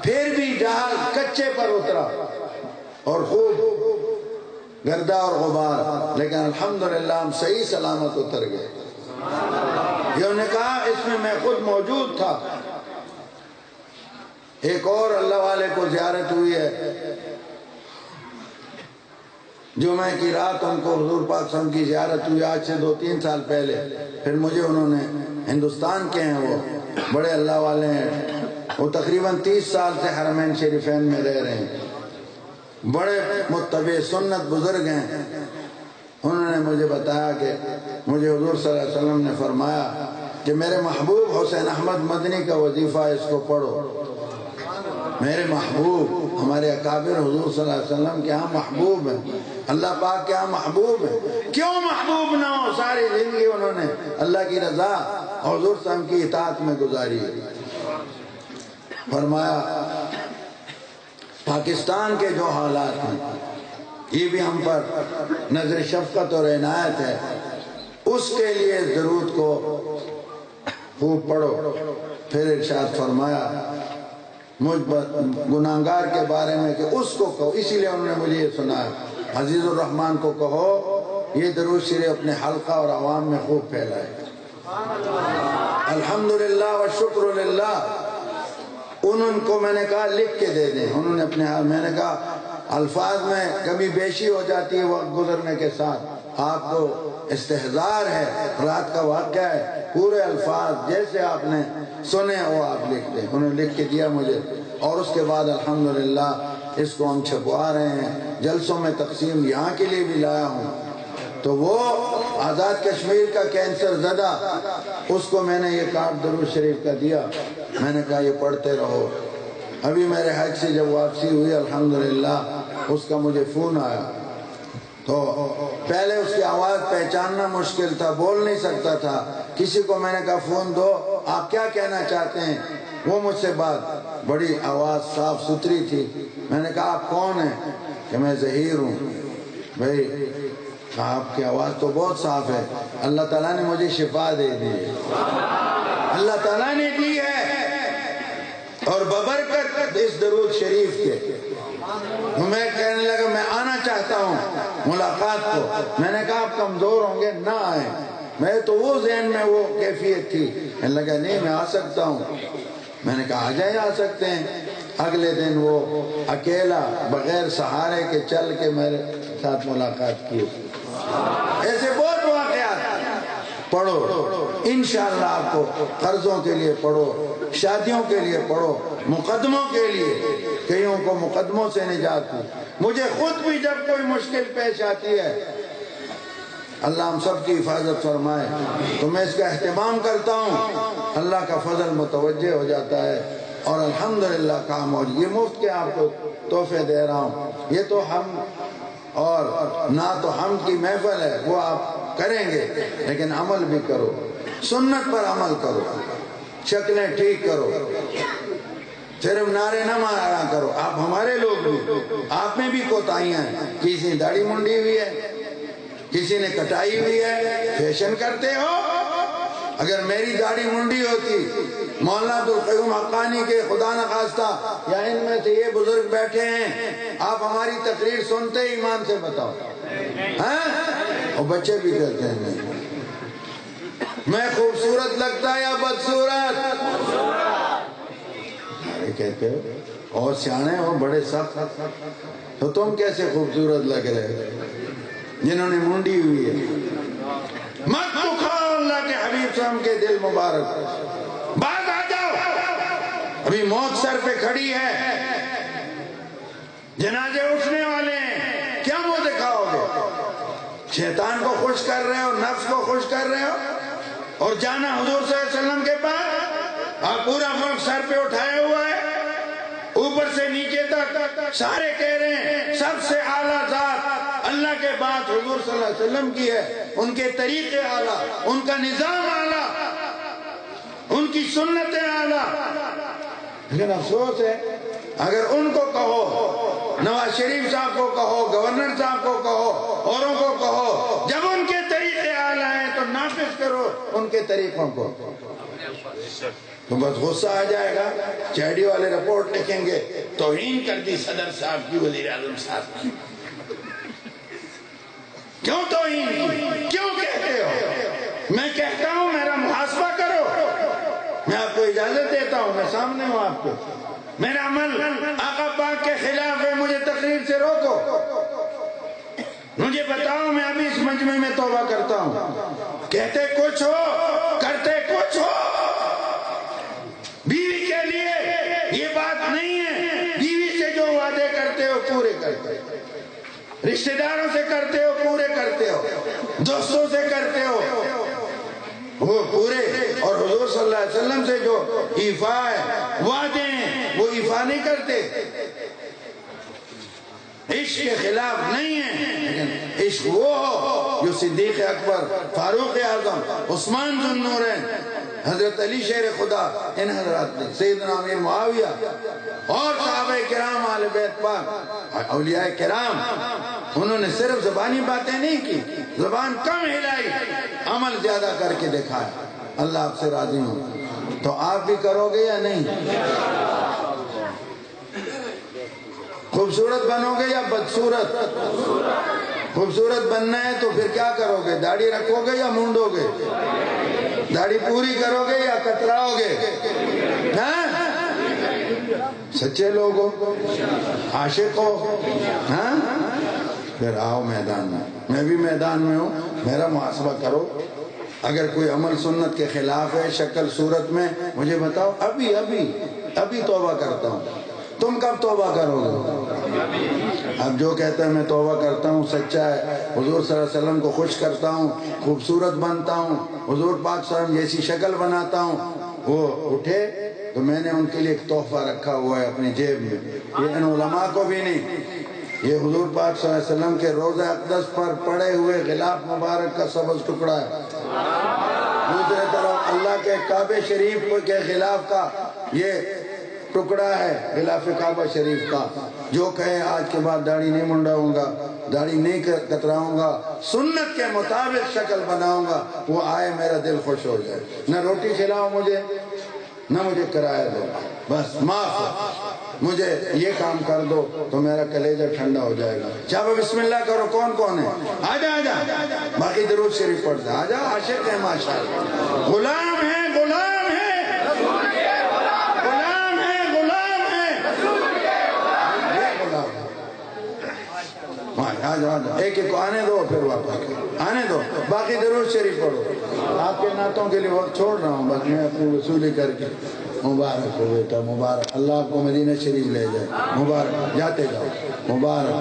پھر بھی جہاز کچے پر اترا اور خوب گردہ اور غبار، لیکن الحمدللہ ہم صحیح سلامت اتر گئے۔ یہ انہوں نے کہا اس میں میں خود موجود تھا۔ ایک اور اللہ والے کو زیارت ہوئی ہے، جمعہ کی رات ان کو حضور پاک صلی اللہ علیہ وسلم کی زیارت ہوئی، آج سے 2-3 سال پہلے۔ پھر مجھے انہوں نے، ہندوستان کے ہیں وہ، بڑے اللہ والے ہیں، وہ تقریباً 30 سال سے حرمین شریفین میں رہ رہے ہیں، بڑے متبع سنت بزرگ ہیں۔ انہوں نے مجھے بتایا کہ مجھے حضور صلی اللہ علیہ وسلم نے فرمایا کہ میرے محبوب حسین احمد مدنی کا وظیفہ اس کو پڑھو۔ میرے محبوب، ہمارے اکابر حضور صلی اللہ علیہ وسلم کے ہاں محبوب ہیں، اللہ پاک کے ہاں محبوب ہیں، کیوں محبوب نہ ہو؟ ساری زندگی انہوں نے اللہ کی رضا اور حضور صلی اللہ علیہ وسلم کی اطاعت میں گزاری ہے۔ فرمایا پاکستان کے جو حالات ہیں یہ بھی ہم پر نظر شفقت اور عنایت ہے، اس کے لیے درود کو خوب پڑھو۔ پھر ارشاد فرمایا مجھ گناہگار کے بارے میں کہ اس کو کہو، اسی لیے انہوں نے مجھے یہ سنایا، عزیز الرحمن کو کہو یہ درود شریف اپنے حلقہ اور عوام میں خوب پھیلائے۔ الحمدللہ والشکر للہ۔ انہوں کو میں نے کہا لکھ کے دے دیں، انہوں نے اپنے ہاتھ، میں نے کہا الفاظ میں کمی بیشی ہو جاتی ہے وقت گزرنے کے ساتھ، آپ کو استحضار ہے، رات کا واقعہ ہے، پورے الفاظ جیسے آپ نے سنے وہ آپ لکھ دیں۔ انہوں نے لکھ کے دیا مجھے، اور اس کے بعد الحمدللہ اس کو ہم چھپوا رہے ہیں، جلسوں میں تقسیم یہاں کے لیے بھی لایا ہوں۔ تو وہ آزاد کشمیر کا کینسر زدہ، اس کو میں نے یہ کارڈ درود شریف کا دیا، میں نے کہا یہ پڑھتے رہو۔ ابھی میرے حج سے جب واپسی ہوئی الحمدللہ اس کا مجھے فون آیا، تو پہلے اس کی آواز پہچاننا مشکل تھا، بول نہیں سکتا تھا، کسی کو میں نے کہا فون دو، آپ کیا کہنا چاہتے ہیں؟ وہ مجھ سے بات، بڑی آواز صاف ستھری تھی۔ میں نے کہا آپ کون ہیں؟ کہ میں ظہیر ہوں۔ بھائی آپ کی آواز تو بہت صاف ہے، اللہ تعالیٰ نے مجھے شفا دے دی، اللہ تعالیٰ نے دی ہے، اور ببرکت اس درود شریف کے۔ میں کہنے لگا میں آنا چاہتا ہوں ملاقات کو۔ میں نے کہا آپ کمزور ہوں گے، نہ آئیں۔ میں تو وہ ذہن میں وہ کیفیت تھی، میں لگا نہیں میں آ سکتا ہوں۔ میں نے کہا آجائیں، آ سکتے ہیں۔ اگلے دن وہ اکیلا بغیر سہارے کے چل کے میرے ساتھ ملاقات کی۔ ایسے بہت واقعات پڑھو، انشاءاللہ آپ کو قرضوں کے لیے پڑھو، شادیوں کے لیے پڑھو، مقدموں کے لیے، کئیوں کو مقدموں سے نجات دی۔ مجھے خود بھی جب کوئی مشکل پیش آتی ہے، اللہ ہم سب کی حفاظت فرمائے، تو میں اس کا اہتمام کرتا ہوں، اللہ کا فضل متوجہ ہو جاتا ہے، اور الحمدللہ کام ہو۔ یہ مفت کے آپ کو تحفے دے رہا ہوں، یہ تو ہم اور نہ تو ہم کی محفل ہے، وہ آپ کریں گے، لیکن عمل بھی کرو، سنت پر عمل کرو، شکلیں ٹھیک کرو، صرف نعرے نہ مارا کرو۔ آپ ہمارے لوگ بھی، آپ میں بھی کوتاہیاں ہیں، کسی نے داڑھی منڈی ہوئی ہے، کسی نے کٹائی ہوئی ہے، فیشن کرتے ہو۔ اگر میری داڑھی منڈی ہوتی، مولانا عبدالقیوم حقانی کے خدا نخواستہ یا ان میں سے یہ بزرگ بیٹھے ہیں، آپ ہماری تقریر سنتے ایمان سے بتاؤ، اور بچے بھی کہتے ہیں نہیں، میں خوبصورت لگتا یا بدصورت؟ کہتے ہو اور سیانے ہو بڑے سخت، تو تم کیسے خوبصورت لگ رہے جنہوں نے منڈی ہوئی ہے؟ مت دکھاؤ اللہ کے حبیب صلی اللہ علیہ وسلم کے دل مبارک، باز آ جاؤ، ابھی موت سر پہ کھڑی ہے، جنازے اٹھنے والے ہیں، کیا منہ دکھاؤ گے؟ شیطان کو خوش کر رہے ہو، نفس کو خوش کر رہے ہو، اور جانا حضور صلی اللہ علیہ وسلم کے پاس، آپ پورا ملک سر پہ اٹھایا ہوا ہے، اوپر سے نیچے تک سارے کہہ رہے ہیں سب سے اعلیٰ ذات اللہ کے بعد حضور صلی اللہ علیہ وسلم کی ہے، ان کے طریقے اعلیٰ، ان کا نظام اعلیٰ، ان کی سنتیں اعلیٰ۔ لیکن افسوس ہے، اگر ان کو کہو، نواز شریف صاحب کو کہو، گورنر صاحب کو کہو، اوروں کو کہو، جب ان کے طریقے اعلیٰ ہیں تو نافذ کرو ان کے طریقوں کو، تو بس غصہ آ جائے گا، چیڈی والے رپورٹ لکھیں گے، توہین کر دی صدر صاحب کی، وزیر اعظم صاحب کی۔ کیوں توہین کی؟ کیوں کہتے ہو؟ میں کہتا ہوں میرا محاسبہ کرو، میں آپ کو اجازت دیتا ہوں، میں سامنے ہوں آپ کے، میرا عمل آقا پاک کے خلاف ہے، مجھے تقریر سے روکو، مجھے بتاؤ، میں ابھی اس مجمع میں توبہ کرتا ہوں۔ کہتے کچھ ہو، کرتے کچھ ہو، بیوی کے لیے یہ بات نہیں ہے، بیوی سے جو وعدے کرتے ہو پورے کرتے ہو، رشتہ داروں سے کرتے ہو پورے کرتے ہو، دوستوں سے کرتے ہو وہ پورے، اور حضور صلی اللہ علیہ وسلم سے جو ایفا ہے، وعدے ہیں، وہ ایفا نہیں کرتے۔ عشق کے خلاف نہیں ہے، لیکن عشق وہ ہو جو صدیق اکبر، فاروق اعظم، عثمان ذو النورین، حضرت علی شیر خدا، ان حضرات نے، سیدنا امیر معاویہ اور صحابہ کرام اہل بیت پاک، اولیاء کرام، انہوں نے صرف زبانی باتیں نہیں کی، زبان کم ہلائی، عمل زیادہ کر کے دکھایا۔ اللہ آپ سے راضی ہوں، تو آپ بھی کرو گے یا نہیں؟ خوبصورت بنو گے یا بدصورت؟ خوبصورت بننا ہے تو پھر کیا کرو گے؟ داڑھی رکھو گے یا مونڈو گے؟ داڑھی پوری کرو گے یا کتراؤ گے؟ ہاں؟ سچے لوگ ہو، عاشق ہو، ہاں؟ پھر آؤ میدان میں، میں بھی میدان میں ہوں، میرا محاسبہ کرو۔ اگر کوئی عمل سنت کے خلاف ہے شکل صورت میں، مجھے بتاؤ، ابھی توبہ کرتا ہوں۔ تم کب توبہ کرو گے؟ اب جو کہتا ہے میں توبہ کرتا ہوں سچا ہے، حضور صلی اللہ علیہ وسلم کو خوش کرتا ہوں، خوبصورت بنتا ہوں، حضور پاک صلی اللہ علیہ وسلم جیسی شکل بناتا ہوں، وہ اٹھے تو میں نے ان کے لیے ایک تحفہ رکھا ہوا ہے اپنی جیب میں، یہ ان علماء کو بھی نہیں، یہ حضور پاک صلی اللہ علیہ وسلم کے روضہ اقدس پر پڑے ہوئے غلاف مبارک کا سبز ٹکڑا ہے، دوسرے طرف اللہ کے کعبہ شریف کے غلاف کا یہ ٹکڑا ہے، غلاف کعبہ شریف کا۔ جو کہے آج کے بعد داڑھی نہیں منڈاؤں گا، داڑھی نہیں کتراؤں گا، سنت کے مطابق شکل بناؤں گا، وہ آئے میرا دل خوش ہو جائے، نہ روٹی کھلاؤ مجھے نہ مجھے کرایہ دو، بس معاف، مجھے یہ کام کر دو تو میرا کلیجہ ٹھنڈا ہو جائے گا۔ چاہو بسم اللہ کرو، کون کون ہے؟ آجا باقی درود شریف پڑھ دیں، آجا، عاشق ہے ماشاءاللہ، غلام ہے، غلام ہے، جاؤ ایک ایک کو آنے دو پھر واپس آنے دو، باقی درود شریف پڑھو. آپ کے نعتوں کے لیے وقت چھوڑ رہا ہوں، بس میں اپنی وصولی کر کے. مبارک ہو بیٹا مبارک، اللہ آپ کو مدینہ شریف لے جائے. مبارک، جاتے جاؤ. مبارک.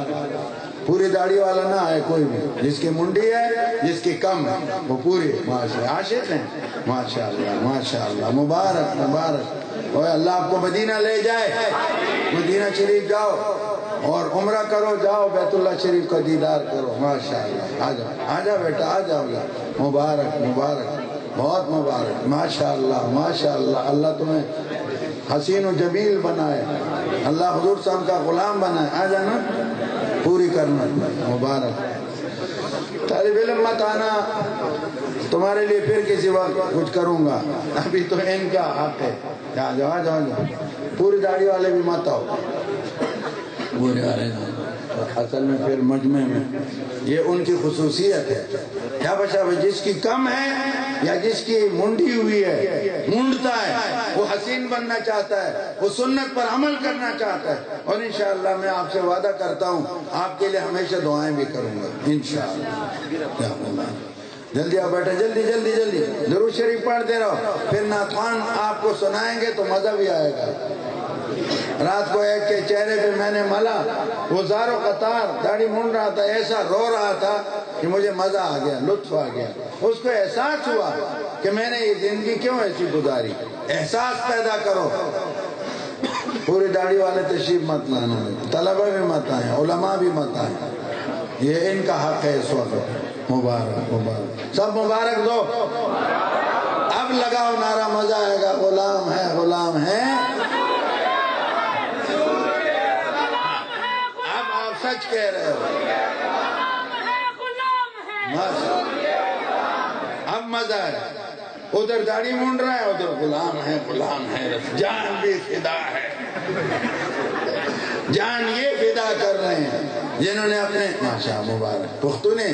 پوری داڑھی والا نہ آئے کوئی بھی، جس کی منڈی ہے جس کی کم ہے وہ پوری ماشاء عاشق ہیں. ماشاءاللہ ماشاءاللہ. مبارک مبارک. اور اللہ آپ کو مدینہ لے جائے. مدینہ شریف جاؤ اور عمرہ کرو، جاؤ بیت اللہ شریف کا دیدار کرو. ماشاءاللہ. آ جاؤ آ جاؤ بیٹا آ جاؤ. مبارک مبارک، بہت مبارک. ماشاءاللہ ماشاءاللہ. اللہ تمہیں حسین و جمیل بنائے، اللہ حضور صاحب کا غلام بنائے. آ جانا پوری کرنا. مبارک. طالب علم مت آنا، تمہارے لیے پھر کسی وقت کچھ کروں گا، ابھی تو ان کا حق ہے. آ جاؤ آ جاؤ. پوری داڑھی والے بھی مت آؤ. پورے آ رہے ہیں اصل میں پھر مجمع میں یہ ان کی خصوصیت ہے. کیا بچا جس کی کم ہے یا جس کی منڈی ہوئی ہے، مونڈتا ہے، وہ حسین بننا چاہتا ہے، وہ سنت پر عمل کرنا چاہتا ہے. اور انشاءاللہ میں آپ سے وعدہ کرتا ہوں آپ کے لیے ہمیشہ دعائیں بھی کروں گا انشاءاللہ. جلدی آؤ بیٹا، جلدی جلدی جلدی. درود شریف پڑھتے رہو، پھر نعت خوان آپ کو سنائیں گے تو مزہ بھی آئے گا. رات کو ایک کے چہرے پہ میں نے ملا، وہ زار و قطار داڑھی مونڈ رہا تھا، ایسا رو رہا تھا کہ مجھے مزہ آ گیا، لطف آ گیا. اس کو احساس ہوا کہ میں نے یہ زندگی کیوں ایسی گزاری. احساس پیدا کرو. پوری داڑھی والے تشریف مت لانا، طلبہ بھی مت آئیں، علماء بھی مت آئیں. یہ ان کا حق ہے اس وقت. مبارک مبارک. سب مبارک دو. اب لگاؤ نعرہ، مزہ آئے گا. غلام ہے غلام ہے. سچ کہہ رہے ہو. اب مزہ ہے. ادھر داڑھی مونڈ رہا ہے، ادھر غلام ہے غلام ہے. جان بھی فدا ہے. جان یہ فدا کر رہے ہیں جنہوں نے اپنے ماشاء مبارک پختونے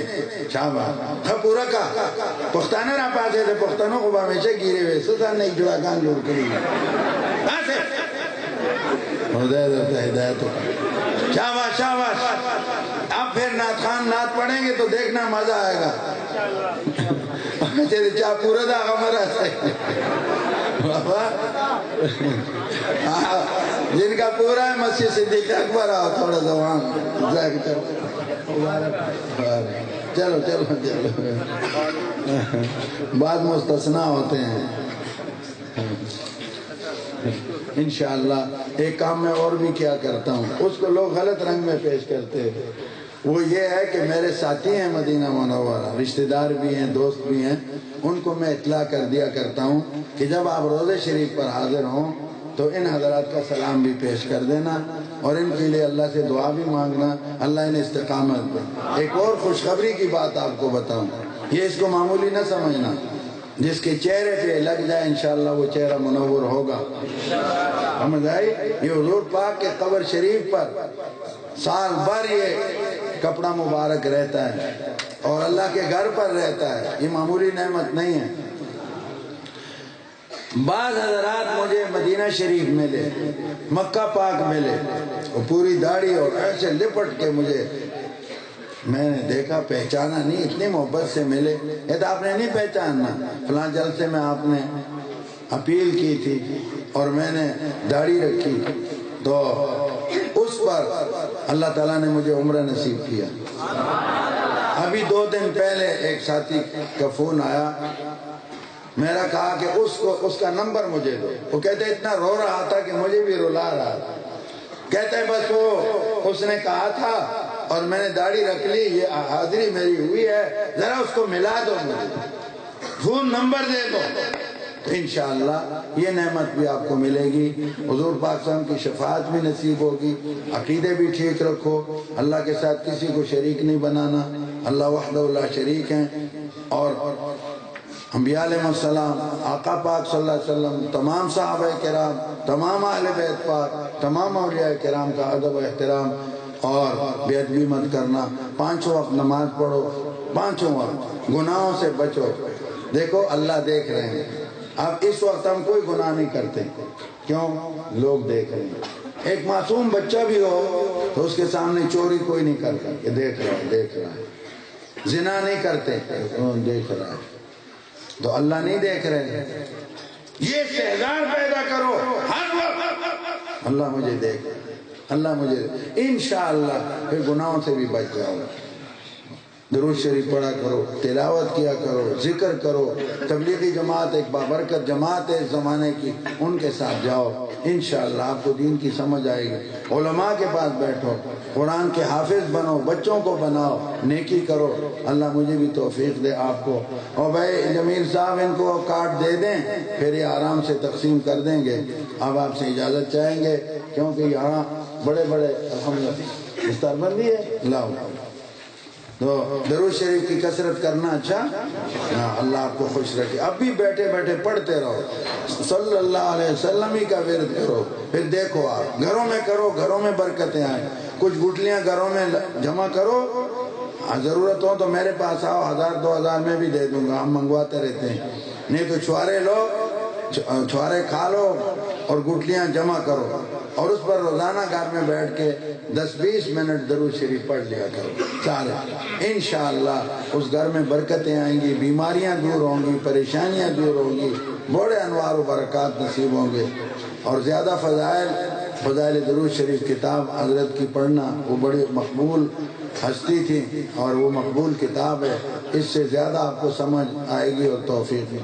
شاباش پورا کا پختانہ را پاسے تھے پختانوں کو ہمیشہ گیرے ہوئے سلطان نے جڑا کان جوڑ کری ہدایت شاباش شاباش. اب پھر نعت خان نعت پڑھیں گے تو دیکھنا مزہ آئے گا. تیرے چاہ پورا دا غمرہ سے جن کا پورا ہے مسجد صدیق اکبر آؤ تھوڑا زوان. چلو چلو چلو. بعد مستثنا ہوتے ہیں انشاءاللہ. ایک کام میں اور بھی کیا کرتا ہوں، اس کو لوگ غلط رنگ میں پیش کرتے ہیں. وہ یہ ہے کہ میرے ساتھی ہیں مدینہ منورہ، رشتہ دار بھی ہیں دوست بھی ہیں، ان کو میں اطلاع کر دیا کرتا ہوں کہ جب آپ روضہ شریف پر حاضر ہوں تو ان حضرات کا سلام بھی پیش کر دینا اور ان کے لیے اللہ سے دعا بھی مانگنا، اللہ انہیں استقامت دے. ایک اور خوشخبری کی بات آپ کو بتاؤں، یہ اس کو معمولی نہ سمجھنا. جس کے چہرے پہ لگ جائے انشاءاللہ وہ چہرہ منور ہوگا. سمجھ آئی؟ یہ حضور پاک کے قبر شریف پر سال بھر یہ کپڑا مبارک رہتا ہے اور اللہ کے گھر پر رہتا ہے. یہ معمولی نعمت نہیں ہے. بعض حضرات مجھے مدینہ شریف ملے، مکہ پاک ملے، اور پوری داڑھی اور ایسے لپٹ کے مجھے، میں نے دیکھا پہچانا نہیں، اتنی محبت سے ملے. یہ تو آپ نے نہیں پہچاننا، فلاں جلسے میں آپ نے اپیل کی تھی اور میں نے داڑھی رکھی تو اس پر اللہ تعالیٰ نے مجھے عمرہ نصیب کیا. ابھی 2 دن پہلے ایک ساتھی کا فون آیا، میرا کہا کہ اس کا نمبر مجھے دو. وہ کہتے اتنا رو رہا تھا کہ مجھے بھی رلا رہا تھا. کہتے بس وہ اس نے کہا تھا اور میں نے داڑھی رکھ لی، یہ حاضری میری ہوئی ہے، ذرا اس کو ملا دو، مجھے فون نمبر دے دو. تو انشاءاللہ یہ نعمت بھی آپ کو ملے گی. حضور پاک صلی اللہ علیہ وسلم کی شفاعت بھی نصیب ہوگی. عقیدے بھی ٹھیک رکھو، اللہ کے ساتھ کسی کو شریک نہیں بنانا. اللہ وحدہ لا شریک ہیں. اور انبیاء علیہ السلام، آقا پاک صلی اللہ علیہ وسلم، تمام صحابہ کرام، تمام اہل بیت پاک، تمام اولیاء کرام کا ادب و احترام اور بے ادبی مت کرنا. 5 وقت نماز پڑھو، 5 وقت گناہوں سے بچو. دیکھو اللہ دیکھ رہے ہیں. اب اس وقت ہم کوئی گناہ نہیں کرتے، کیوں؟ لوگ دیکھ رہے ہیں. ایک معصوم بچہ بھی ہو تو اس کے سامنے چوری کوئی نہیں کرتا کہ دیکھ رہا ہے، زنا نہیں کرتے دیکھ رہا ہے، تو اللہ نہیں دیکھ رہے؟ یہ استحضار پیدا کرو ہر وقت، اللہ مجھے دیکھ، اللہ مجھے، انشاءاللہ پھر گناہوں سے بھی بچ جاؤ۔ درود شریف پڑھا کرو، تلاوت کیا کرو، ذکر کرو، تبلیغی جماعت ایک بابرکت جماعت ہے اس زمانے کی، ان کے ساتھ جاؤ، انشاءاللہ آپ کو دین کی سمجھ آئے گی۔ علماء کے پاس بیٹھو، قرآن کے حافظ بنو، بچوں کو بناؤ، نیکی کرو، اللہ مجھے بھی توفیق دے آپ کو۔ اور بھائی جمیل صاحب ان کو کارڈ دے دیں، پھر یہ آرام سے تقسیم کر دیں گے۔ اب آپ سے اجازت چاہیں گے کیونکہ یہاں بڑے بڑے الحمدللہ استار بندی ہے، لاؤ تو درود شریف کی کثرت کرنا اچھا، اللہ آپ کو خوش رکھے۔ اب بھی بیٹھے بیٹھے پڑھتے رہو، صلی اللہ علیہ وسلم ہی کا ورد کرو، پھر دیکھو آپ گھروں میں کرو، گھروں میں برکتیں آئیں۔ کچھ گٹلیاں گھروں میں جمع کرو، ضرورت ہو تو میرے پاس آؤ، 1000 2000 میں بھی دے دوں گا، ہم منگواتے رہتے ہیں۔ نہیں تو چھوارے لو، چھوارے کھا لو اور گٹلیاں جمع کرو، اور اس پر روزانہ گھر میں بیٹھ کے 10-20 منٹ درود شریف پڑھ لیا کرو سارے، انشاءاللہ اس گھر میں برکتیں آئیں گی، بیماریاں دور ہوں گی، پریشانیاں دور ہوں گی، بڑے انوار و برکات نصیب ہوں گے۔ اور زیادہ فضائل درود شریف کتاب حضرت کی پڑھنا، وہ بڑی مقبول ہستی تھی اور وہ مقبول کتاب ہے، اس سے زیادہ آپ کو سمجھ آئے گی اور توفیق ہے۔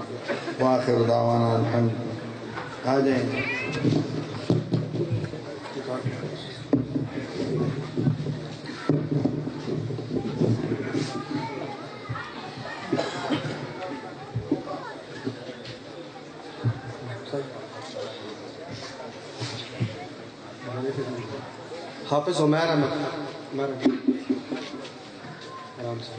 وآخر دعوانا الحمد، آ جائیں۔ حافظ عمیر احمد، آرام سے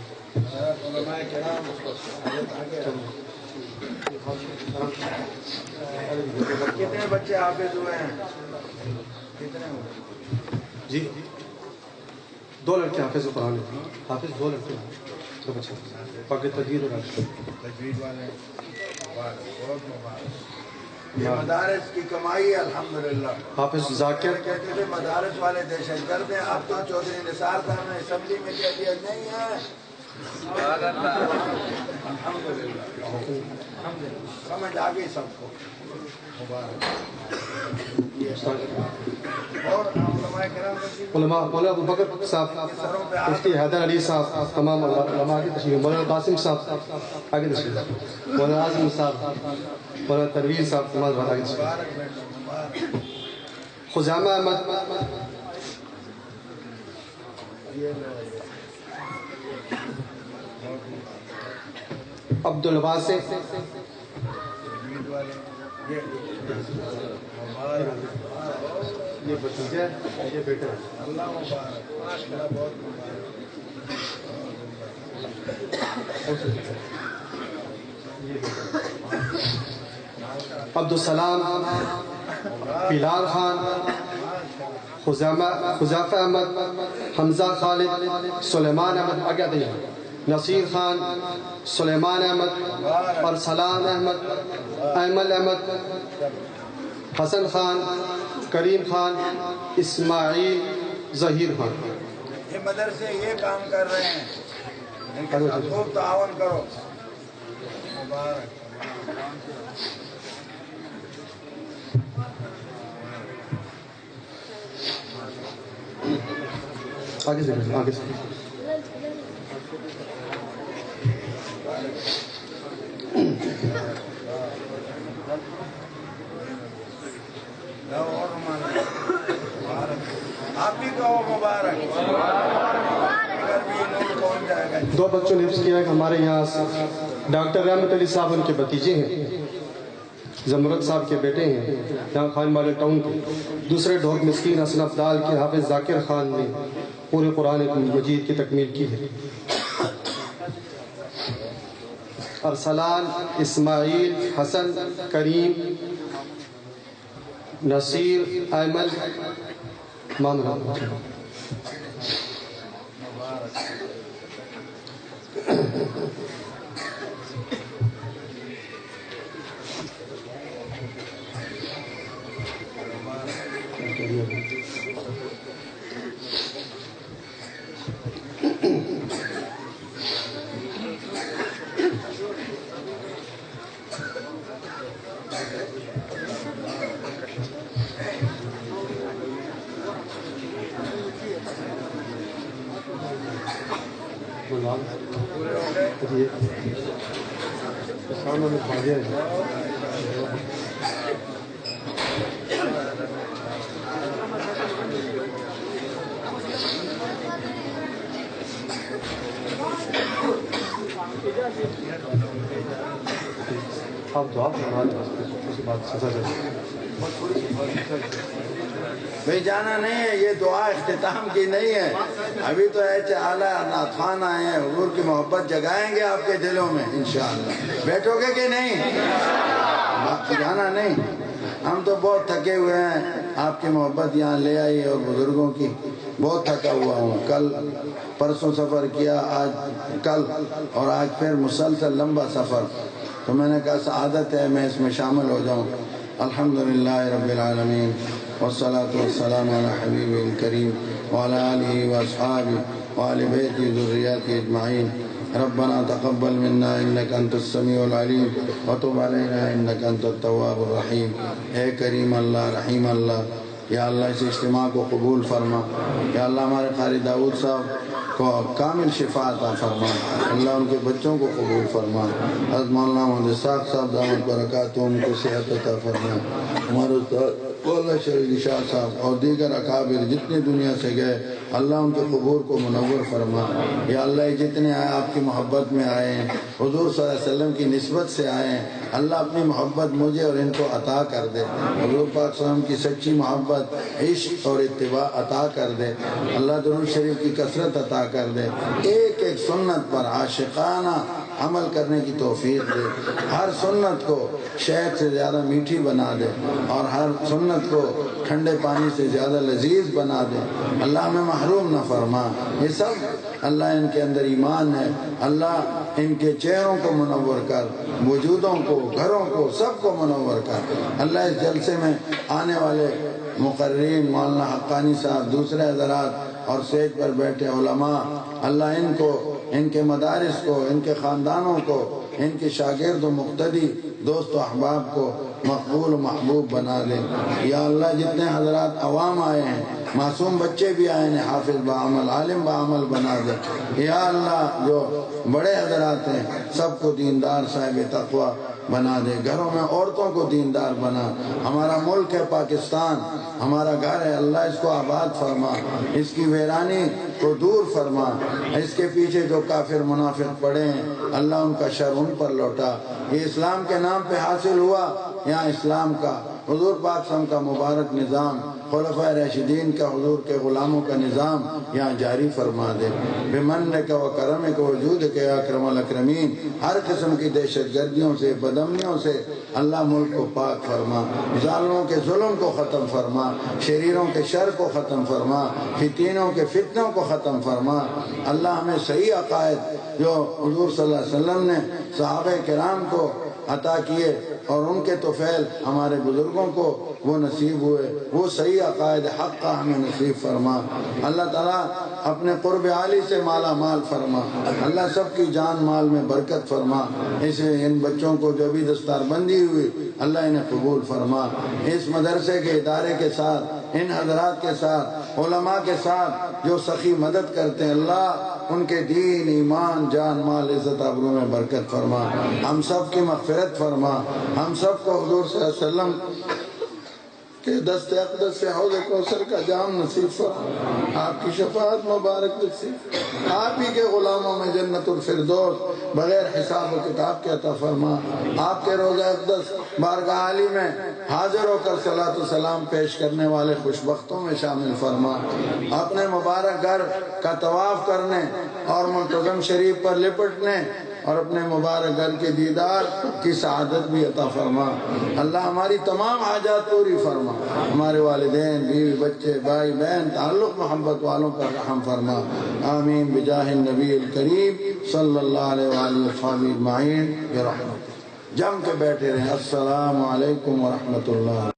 کتنے بچے حافظ ہوئے ہیں؟ کتنے ہوئے؟ جی 2 لڑکے حافظ قرآن ہیں، حافظ 2 لڑکے ہیں، 2 بچے باقی تجوید اور تجوید والے، بہت مبارک۔ یہ مدارس کی کمائی ہے الحمدللہ۔ حافظ ذاکر، کہتے تھے مدارس والے دہشت گرد ہیں، اب تو چودھری نثار صاحب نے اسمبلی میں کہہ دیا نہیں ہے، الحمدللہ سمجھ آ گئی سب کو، مبارک۔ اور علماء کرام علماء مولانا ابو بکر صاحب، مفتی حیدر علی صاحب، تمام علماء آگے تشریف، مولانا قاسم صاحب آگے تشریف، مولانا اعظم صاحب، مولانا تنویر صاحب، تمام بات آگے تشریف، خزامہ احمد، عبد الباسط، یہ بھتیجا ہے، یہ بیٹا ہے، اللہ مبارک، ماشاءاللہ بہت مبارک۔ عبدالسلام، بلال خان، خزافہ احمد، حمزہ خالد، سلیمان احمد، آگے آتے ہیں، نصیر خان، سلیمان احمد، ارسلان احمد، ایمل احمد، حسن خان، کریم خان، اسماعیل، ظہیر خان۔ یہ مدرسے یہ کام کر رہے ہیں، ان کے ساتھ خوب تعاون کرو، مبارک۔ آگے سے آگے سے آپ بھی کہو مبارک۔ 2 بچوں نے حفظ کیا ہے کہ ہمارے یہاں ڈاکٹر رحمت علی صاحب ان کے بھتیجے ہیں، زمرد صاحب کے بیٹے ہیں، یہاں خان مالے ٹاؤن کے۔ دوسرے ڈھوک مسکین حسن افضال کے حافظ ذاکر خان نے پورے قرآن مجید کی تکمیل کی ہے۔ ارسلان، اسماعیل، حسن، کریم، نصیر، ایمل، مامنا۔ بھائی جانا نہیں ہے، یہ دعا اختتام کی نہیں ہے، ابھی تو ایسے اعلیٰ نعتخوان آئے ہیں، حضور کی محبت جگائیں گے آپ کے دلوں میں انشاءاللہ۔ بیٹھو گے کہ نہیں؟ جانا نہیں، ہم تو بہت تھکے ہوئے ہیں، آپ کی محبت یہاں لے آئی اور بزرگوں کی، بہت تھکا ہوا ہوں، کل پرسوں سفر کیا، آج کل اور آج پھر مسلسل لمبا سفر، تو میں نے کہا سعادت ہے میں اس میں شامل ہو جاؤں۔ الحمدللہ رب العالمین والصلاة والسلام علی حبیب الکریم وعلی آلہ واصحابہ وآل بیتہ ذریاتہ اجمعین۔ ربنا تقبل منا انک انت السمیع العلیم وتب علینا انک انت التواب الرحیم۔ اے کریم اللہ، رحیم اللہ، یا اللہ اس اجتماع کو قبول فرما، یا اللہ ہمارے قاری داؤد صاحب کو کامل شفا عطا فرما، اللہ ان کے بچوں کو قبول فرما، حضرت مولانا محمد اسحاق صاحب دامت برکاتہم کو صحت عطا فرما، ہمارے استاد مولانا شریف شاہ صاحب اور دیگر اکابر جتنے دنیا سے گئے اللہ ان کے قبور کو منور فرما، یا اللہ جتنے آئے آپ کی محبت میں آئے ہیں، حضور صلی اللہ علیہ وسلم کی نسبت سے آئے ہیں، اللہ اپنی محبت مجھے اور ان کو عطا کر دے، حضور پاک صلی اللہ علیہ وسلم کی سچی محبت، عشق اور اتباع عطا کر دے، اللہ درود شریف کی کثرت عطا کر دے، ایک ایک سنت پر عاشقانہ عمل کرنے کی توفیق دے، ہر سنت کو شہد سے زیادہ میٹھی بنا دے اور ہر سنت کو ٹھنڈے پانی سے زیادہ لذیذ بنا دے، اللہ ہمیں محروم نہ فرما۔ یہ سب اللہ ان کے اندر ایمان ہے، اللہ ان کے چہروں کو منور کر، وجودوں کو، گھروں کو، سب کو منور کر، اللہ اس جلسے میں آنے والے مقررین مولانا حقانی صاحب، دوسرے حضرات اور سٹیج پر بیٹھے علماء، اللہ ان کو، ان کے مدارس کو، ان کے خاندانوں کو، ان کے شاگرد و مقتدی دوست و احباب کو مقبول و محبوب بنا دے، یا اللہ جتنے حضرات عوام آئے ہیں، معصوم بچے بھی آئے ہیں، حافظ بعمل، عالم بعمل بنا دے، یا اللہ جو بڑے حضرات ہیں سب کو دیندار صاحب تقوی بنا دے، گھروں میں عورتوں کو دیندار بنا، ہمارا ملک ہے پاکستان، ہمارا گھر ہے، اللہ اس کو آباد فرما، اس کی ویرانی کو دور فرما، اس کے پیچھے جو کافر منافق پڑے ہیں اللہ ان کا شر ان پر لوٹا، یہ اسلام کے نام پہ حاصل ہوا، یہاں اسلام کا، حضور پاک صلی اللہ علیہ وسلم کا مبارک نظام، خلفائے راشدین کا، حضور کے غلاموں کا نظام یہاں جاری فرما دے، بمنک و کرمک و جودک یا اکرم الاکرمین، ہر قسم کی دہشت گردیوں سے، بدامنیوں سے اللہ ملک کو پاک فرما، ظالموں کے ظلم کو ختم فرما، شریروں کے شر کو ختم فرما، فتنوں کے فتنوں کو ختم فرما، اللہ ہمیں صحیح عقائد جو حضور صلی اللہ علیہ وسلم نے صحابہ کرام کو عطا کیے اور ان کے طفیل ہمارے بزرگوں کو وہ نصیب ہوئے، وہ صحیح عقائد حق کا ہمیں نصیب فرما، اللہ تعالیٰ اپنے قرب عالی سے مالا مال فرما، اللہ سب کی جان مال میں برکت فرما، اسے ان بچوں کو جو بھی دستار بندی ہوئی اللہ انہیں قبول فرما، اس مدرسے کے ادارے کے ساتھ، ان حضرات کے ساتھ، علماء کے ساتھ جو سخی مدد کرتے ہیں اللہ ان کے دین، ایمان، جان، مال، عزت آبرو میں برکت فرما، ہم سب کی مغفرت فرما، ہم سب کو حضور صلی اللہ علیہ وسلم کہ دست اقدس سے حوض کوثر کا جام نصیب فرما، آپ کی شفاعت مبارک نصیب، آپ ہی کے غلاموں میں جنت الفردوس بغیر حساب و کتاب کے عطا فرما، آپ کے روضہ اقدس بارگاہ عالی میں حاضر ہو کر صلاۃ و سلام پیش کرنے والے خوشبختوں میں شامل فرما، اپنے مبارک گھر کا طواف کرنے اور ملتزم شریف پر لپٹنے اور اپنے مبارک گھر کے دیدار کی سعادت بھی عطا فرما، اللہ ہماری تمام حاجات پوری فرما، ہمارے والدین، بیوی، بچے، بھائی بہن، تعلق محبت والوں پر رحم فرما، آمین بجاہ النبی الکریم صلی اللہ علیہ وآلہ وصحبہ اجمعین برحمتہ۔ جم کے بیٹھے رہیں، السلام علیکم ورحمۃ اللہ۔